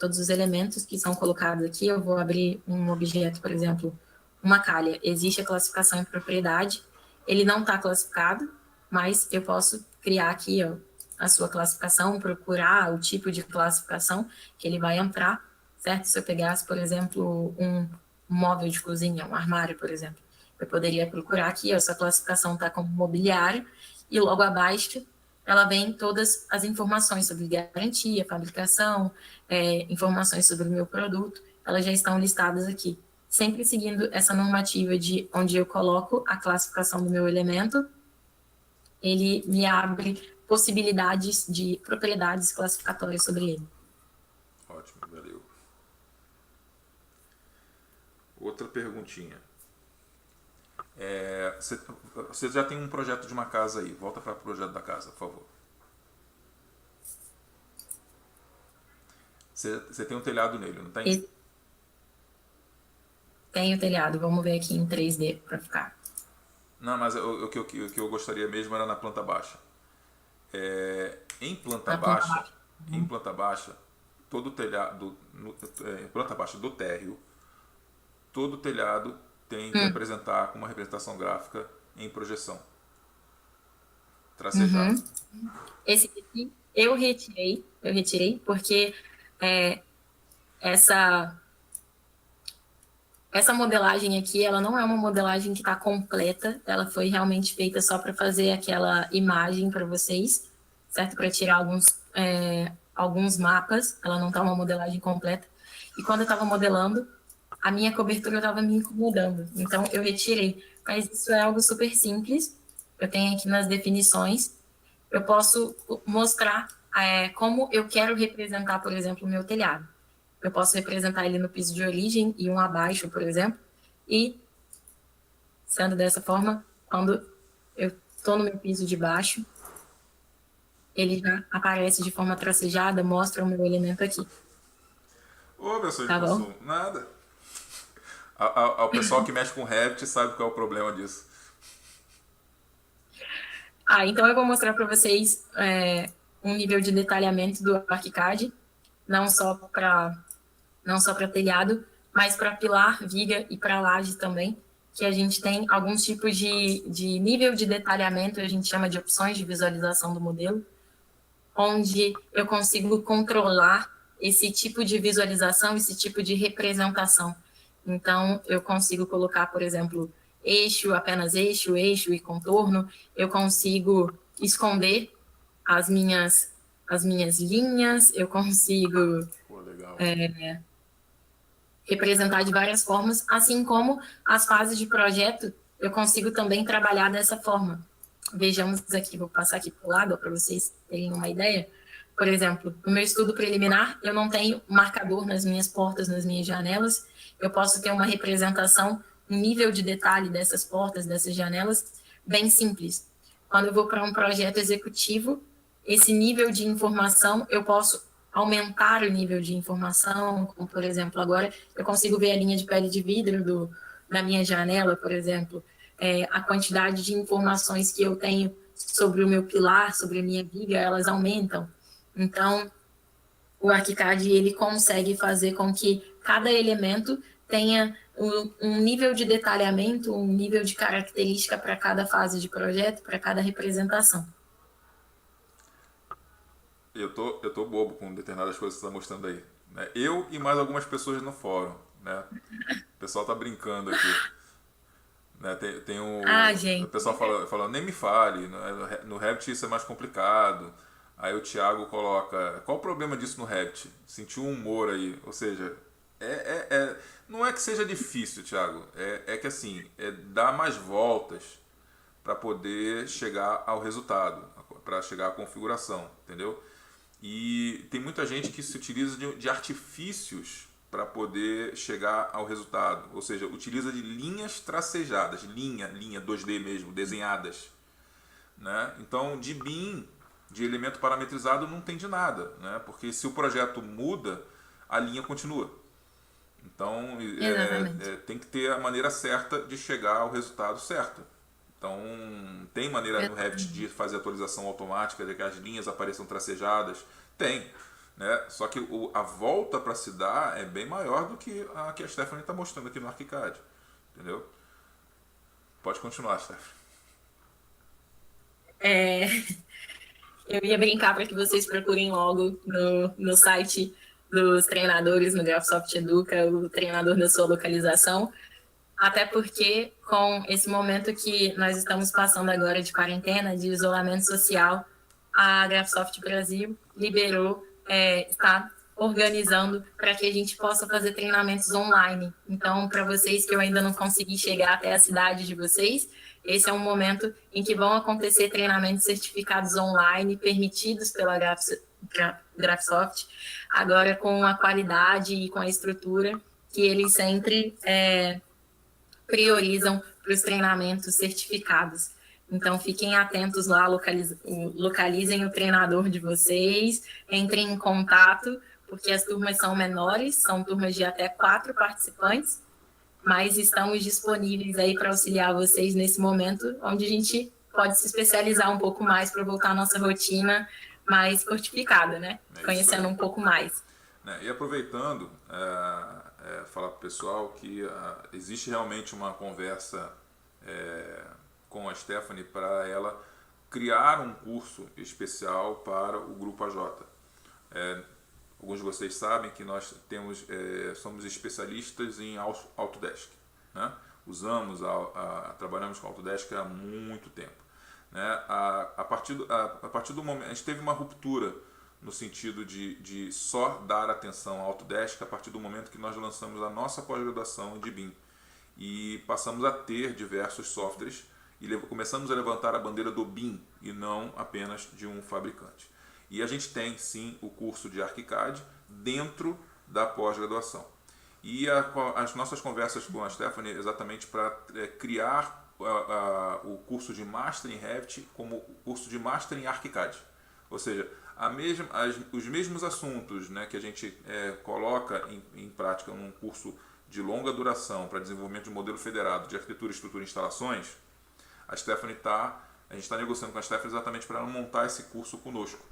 todos os elementos que são colocados aqui, eu vou abrir um objeto, por exemplo, uma calha. Existe a classificação em propriedade, ele não está classificado, mas eu posso criar aqui a sua classificação, procurar o tipo de classificação que ele vai entrar, certo? Se eu pegasse, por exemplo, um móvel de cozinha, um armário, por exemplo, eu poderia procurar aqui, a sua classificação está como mobiliário, e logo abaixo ela vem todas as informações sobre garantia, fabricação, informações sobre o meu produto, elas já estão listadas aqui. Sempre seguindo essa normativa de onde eu coloco a classificação do meu elemento, ele me abre possibilidades de propriedades classificatórias sobre ele. Ótimo, valeu. Outra perguntinha. Você já tem um projeto de uma casa aí. Volta para o projeto da casa, por favor. Você tem um telhado nele, não tem? E tem o telhado, vamos ver aqui em 3D para ficar. Não, mas o que eu gostaria mesmo era na planta baixa. Em planta Na planta baixa, baixa. em planta baixa, todo o telhado, em planta baixa do térreo, todo telhado tem que Hum, apresentar com uma representação gráfica em projeção, tracejado. uhum. Esse aqui eu retirei porque é, essa essa modelagem aqui, ela não é uma modelagem que está completa, ela foi realmente feita só para fazer aquela imagem para vocês, certo? Para tirar alguns mapas, ela não está uma modelagem completa. E quando eu estava modelando, a minha cobertura estava me incomodando, então eu retirei. Mas isso é algo super simples, eu tenho aqui nas definições, eu posso mostrar como eu quero representar, por exemplo, o meu telhado. Eu posso representar ele no piso de origem e um abaixo, por exemplo, e, sendo dessa forma, quando eu estou no meu piso de baixo, ele já aparece de forma tracejada, mostra o meu elemento aqui, Ô, pessoa de tá bom? consumo, nada. O pessoal que mexe com Revit sabe qual é o problema disso. Então eu vou mostrar para vocês um nível de detalhamento do ArchiCAD, não só para telhado, mas para pilar, viga e para laje também, que a gente tem alguns tipos de nível de detalhamento, a gente chama de opções de visualização do modelo, onde eu consigo controlar esse tipo de visualização, esse tipo de representação. Então, eu consigo colocar, por exemplo, eixo, apenas eixo, eixo e contorno. Eu consigo esconder as minhas linhas, eu consigo Pô, legal. representar de várias formas, assim como as fases de projeto, eu consigo também trabalhar dessa forma. Vejamos aqui, vou passar aqui para o lado para vocês terem uma ideia. Por exemplo, no meu estudo preliminar, eu não tenho marcador nas minhas portas, nas minhas janelas. Eu posso ter uma representação, um nível de detalhe dessas portas, dessas janelas, bem simples. Quando eu vou para um projeto executivo, esse nível de informação, eu posso aumentar o nível de informação, como, por exemplo, agora eu consigo ver a linha de pele de vidro da minha janela, por exemplo, a quantidade de informações que eu tenho sobre o meu pilar, sobre a minha viga, elas aumentam. Então, o ArchiCAD ele consegue fazer com que cada elemento tenha um nível de detalhamento, um nível de característica para cada fase de projeto, para cada representação. Eu tô bobo com determinadas coisas que você está mostrando aí. Né? Eu e mais algumas pessoas no fórum. Né? O pessoal tá brincando aqui. Né? Tem o Gente, pessoal fala, nem me fale, né? No Revit isso é mais complicado. Aí o Thiago coloca, qual o problema disso no Revit? Sentiu um humor aí, ou seja, não é que seja difícil, Thiago, é que assim, dar mais voltas para poder chegar ao resultado, para chegar à configuração, entendeu? E tem muita gente que se utiliza de artifícios para poder chegar ao resultado, ou seja, utiliza de linhas tracejadas, linha 2D mesmo, desenhadas, né? Então, de BIM, de elemento parametrizado, não tem de nada, né? Porque se o projeto muda, a linha continua. Então, exatamente. tem que ter a maneira certa de chegar ao resultado certo. Então, tem maneira no Revit de fazer atualização automática, de que as linhas apareçam tracejadas? Tem. Né? Só que a volta para se dar é bem maior do que a Stephanie está mostrando aqui no ArchiCAD. Entendeu? Pode continuar, Stephanie. É, eu ia brincar para que vocês procurem logo no site dos treinadores, no Graphisoft Educa, o treinador da sua localização, até porque com esse momento que nós estamos passando agora de quarentena, de isolamento social, a Graphisoft Brasil liberou, está organizando para que a gente possa fazer treinamentos online. Então, para vocês que eu ainda não consegui chegar até a cidade de vocês, esse é um momento em que vão acontecer treinamentos certificados online, permitidos pela Graphisoft, agora com a qualidade e com a estrutura que eles sempre priorizam para os treinamentos certificados. Então, fiquem atentos lá, localizem o treinador de vocês, entrem em contato, porque as turmas são menores, são turmas de até 4 participantes, mas estamos disponíveis aí para auxiliar vocês nesse momento, onde a gente pode se especializar um pouco mais para voltar à nossa rotina mais fortificada, né? Conhecendo um pouco mais. E aproveitando, falar para o pessoal que existe realmente uma conversa com a Stephanie para ela criar um curso especial para o Grupo AJ. Alguns de vocês sabem que nós somos especialistas em Autodesk, né? Trabalhamos com Autodesk há muito tempo, né? A partir do momento, a gente teve uma ruptura no sentido de só dar atenção ao Autodesk a partir do momento que nós lançamos a nossa pós-graduação de BIM e passamos a ter diversos softwares e começamos a levantar a bandeira do BIM e não apenas de um fabricante. E a gente tem sim o curso de ArchiCAD dentro da pós-graduação. E as nossas conversas com a Stephanie é exatamente para criar o curso de Master em Revit como curso de Master em ArchiCAD. Ou seja, os mesmos assuntos, né, que a gente coloca em prática num curso de longa duração para desenvolvimento de modelo federado de arquitetura, estrutura e instalações, a gente está negociando com a Stephanie exatamente para ela montar esse curso conosco,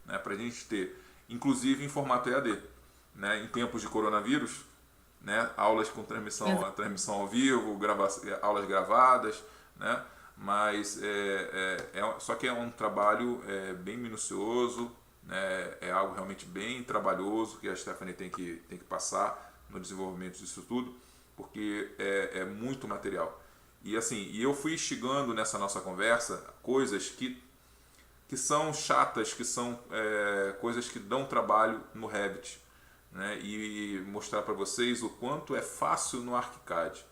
né, para a gente ter, inclusive em formato EAD, né, em tempos de coronavírus, né, aulas com transmissão ao vivo, aulas gravadas, né, mas só que é um trabalho bem minucioso, né, é algo realmente bem trabalhoso que a Stephanie tem que passar no desenvolvimento disso tudo, porque é muito material. E assim, eu fui instigando nessa nossa conversa coisas que são chatas, que são coisas que dão trabalho no Revit, né, e mostrar para vocês o quanto é fácil no ArchiCAD.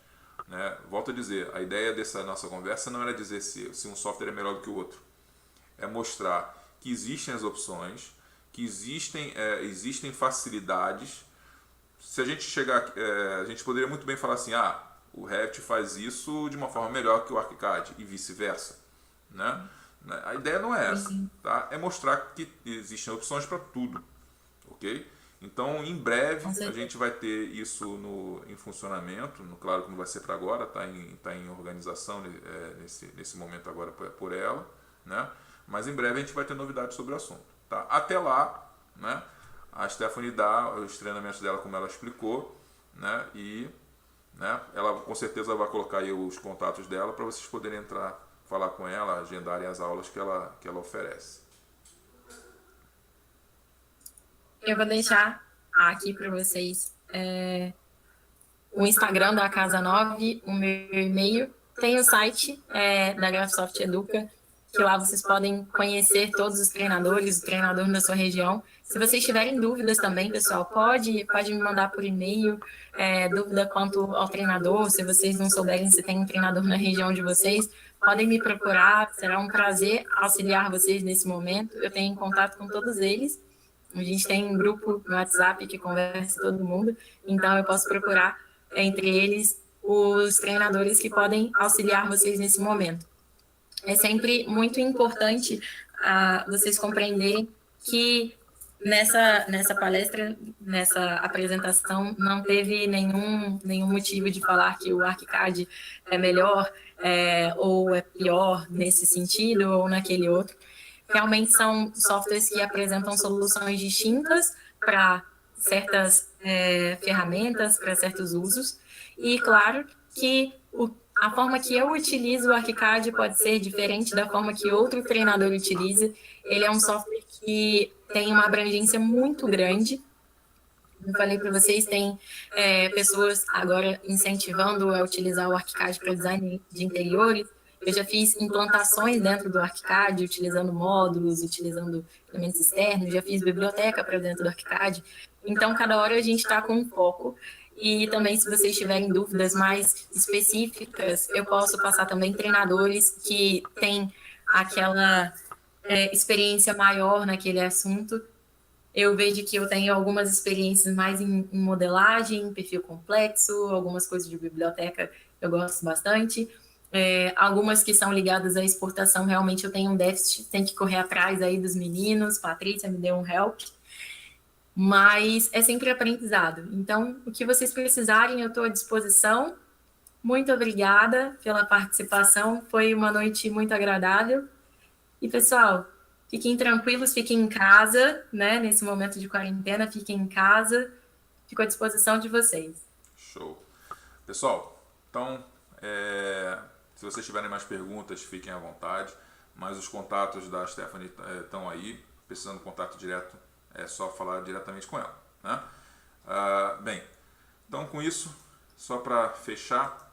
Né? Volto a dizer, a ideia dessa nossa conversa não era dizer se um software é melhor do que o outro. É mostrar que existem as opções, que existem facilidades. Se a gente chegar, a gente poderia muito bem falar assim, o Revit faz isso de uma forma melhor que o ArchiCAD e vice-versa, né? A ideia não é essa, tá? É mostrar que existem opções para tudo, ok? Então, em breve, a gente vai ter isso em funcionamento. Claro que não vai ser para agora, está em organização nesse momento agora por ela, né? Mas em breve a gente vai ter novidades sobre o assunto. Tá? Até lá, né, a Stephanie dá os treinamentos dela como ela explicou, né? E né, ela com certeza vai colocar aí os contatos dela para vocês poderem entrar, falar com ela, agendarem as aulas que ela oferece. Eu vou deixar aqui para vocês o Instagram da Casa 9, o meu e-mail. Tem o site da Graphisoft Educa, que lá vocês podem conhecer todos os treinadores, o treinador da sua região. Se vocês tiverem dúvidas também, pessoal, pode me mandar por e-mail, dúvida quanto ao treinador. Se vocês não souberem se tem um treinador na região de vocês, podem me procurar. Será um prazer auxiliar vocês nesse momento. Eu tenho contato com todos eles. A gente tem um grupo no WhatsApp que conversa todo mundo, então eu posso procurar entre eles os treinadores que podem auxiliar vocês nesse momento. É sempre muito importante vocês compreenderem que nessa palestra, nessa apresentação, não teve nenhum motivo de falar que o ArchiCAD é melhor ou é pior nesse sentido ou naquele outro. Realmente são softwares que apresentam soluções distintas para certas ferramentas, para certos usos. E claro que a forma que eu utilizo o ArchiCAD pode ser diferente da forma que outro treinador utiliza. Ele é um software que tem uma abrangência muito grande. Como falei para vocês, tem pessoas agora incentivando a utilizar o ArchiCAD para design de interiores. Eu já fiz implantações dentro do ArchiCAD, utilizando módulos, utilizando elementos externos, já fiz biblioteca para dentro do ArchiCAD. Então, cada hora a gente está com um foco. E também, se vocês tiverem dúvidas mais específicas, eu posso passar também treinadores que têm aquela experiência maior naquele assunto. Eu vejo que eu tenho algumas experiências mais em modelagem, perfil complexo, algumas coisas de biblioteca eu gosto bastante. Algumas que são ligadas à exportação, realmente eu tenho um déficit, tem que correr atrás aí dos meninos. Patrícia me deu um help, mas é sempre aprendizado. Então, o que vocês precisarem, eu estou à disposição. Muito obrigada pela participação, foi uma noite muito agradável. E, pessoal, fiquem tranquilos, fiquem em casa, né? Nesse momento de quarentena, fiquem em casa. Fico à disposição de vocês. Show. Pessoal, então, se vocês tiverem mais perguntas, fiquem à vontade. Mas os contatos da Stephanie estão aí. Precisando de contato direto, é só falar diretamente com ela, né? Bem, então com isso, só para fechar,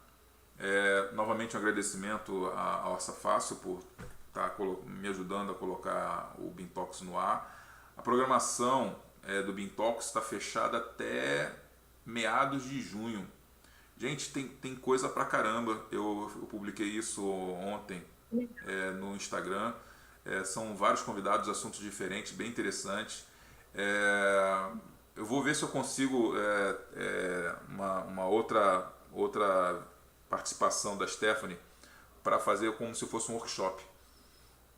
novamente um agradecimento à Orça Fácil por estar me ajudando a colocar o Bintox no ar. A programação do Bintox está fechada até meados de junho. Gente, tem coisa pra caramba. Eu publiquei isso ontem no Instagram. São vários convidados, assuntos diferentes, bem interessantes. Eu vou ver se eu consigo uma outra participação da Stephanie para fazer como se fosse um workshop,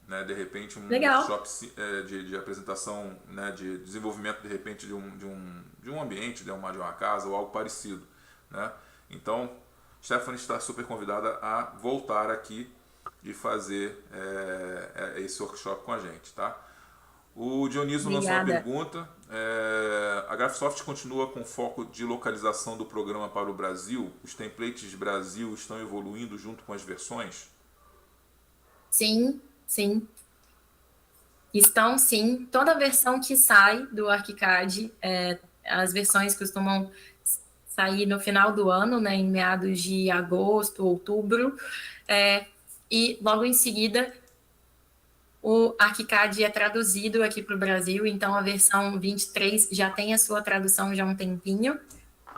né? De repente um Legal. workshop de apresentação, né? De desenvolvimento de repente de um ambiente, de uma casa ou algo parecido, né? Então, Stephanie está super convidada a voltar aqui e fazer esse workshop com a gente, tá? O Dioniso lançou uma pergunta. A Graphisoft continua com foco de localização do programa para o Brasil? Os templates de Brasil estão evoluindo junto com as versões? Sim, sim. Estão, sim. Toda versão que sai do ArchiCAD, as versões costumam sair no final do ano, né, em meados de agosto, outubro, e logo em seguida o ArchiCAD é traduzido aqui para o Brasil, então a versão 23 já tem a sua tradução já há um tempinho,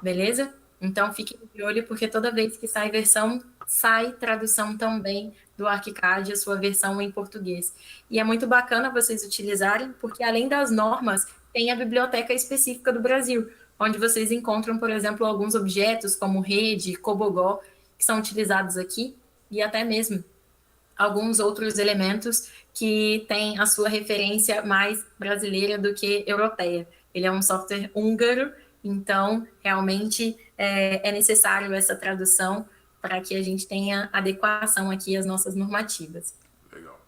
beleza? Então fiquem de olho, porque toda vez que sai versão, sai tradução também do ArchiCAD, a sua versão em português. E é muito bacana vocês utilizarem, porque além das normas, tem a biblioteca específica do Brasil, onde vocês encontram, por exemplo, alguns objetos como rede, cobogó, que são utilizados aqui, e até mesmo alguns outros elementos que têm a sua referência mais brasileira do que europeia. Ele é um software húngaro, então realmente é necessário essa tradução para que a gente tenha adequação aqui às nossas normativas. Legal.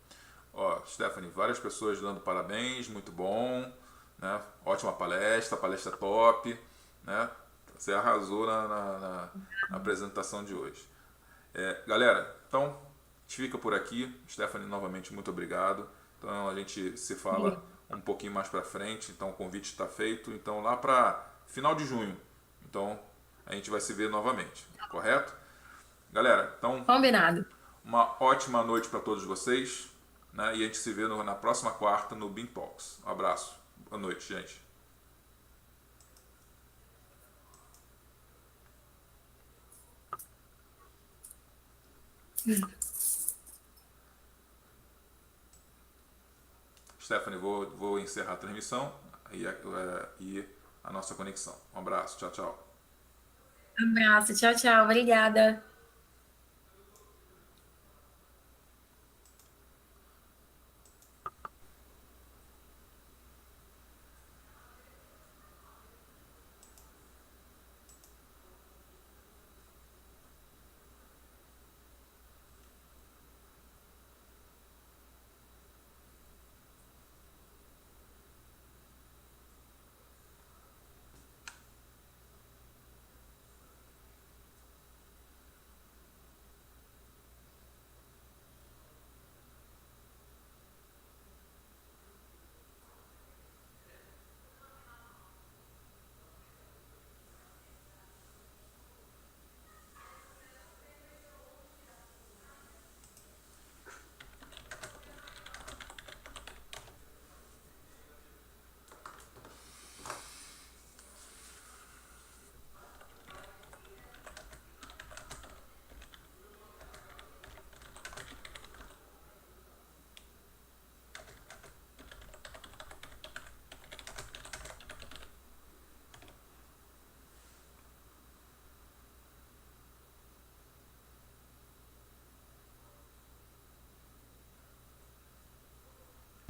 Ó, Stephanie, várias pessoas dando parabéns, muito bom, né? Ótima palestra top, né? Você arrasou na apresentação de hoje. Galera, então, a gente fica por aqui. Stephanie, novamente, muito obrigado. Então, a gente se fala um pouquinho mais para frente. Então, o convite está feito. Então, lá para final de junho. Então, a gente vai se ver novamente, correto? Galera, então... Combinado. Uma ótima noite para todos vocês, né? E a gente se vê na próxima quarta no Bintox. Um abraço. Boa noite, gente. Stephanie, vou encerrar a transmissão e a nossa conexão. Um abraço. Tchau, tchau. Um abraço. Tchau, tchau. Obrigada.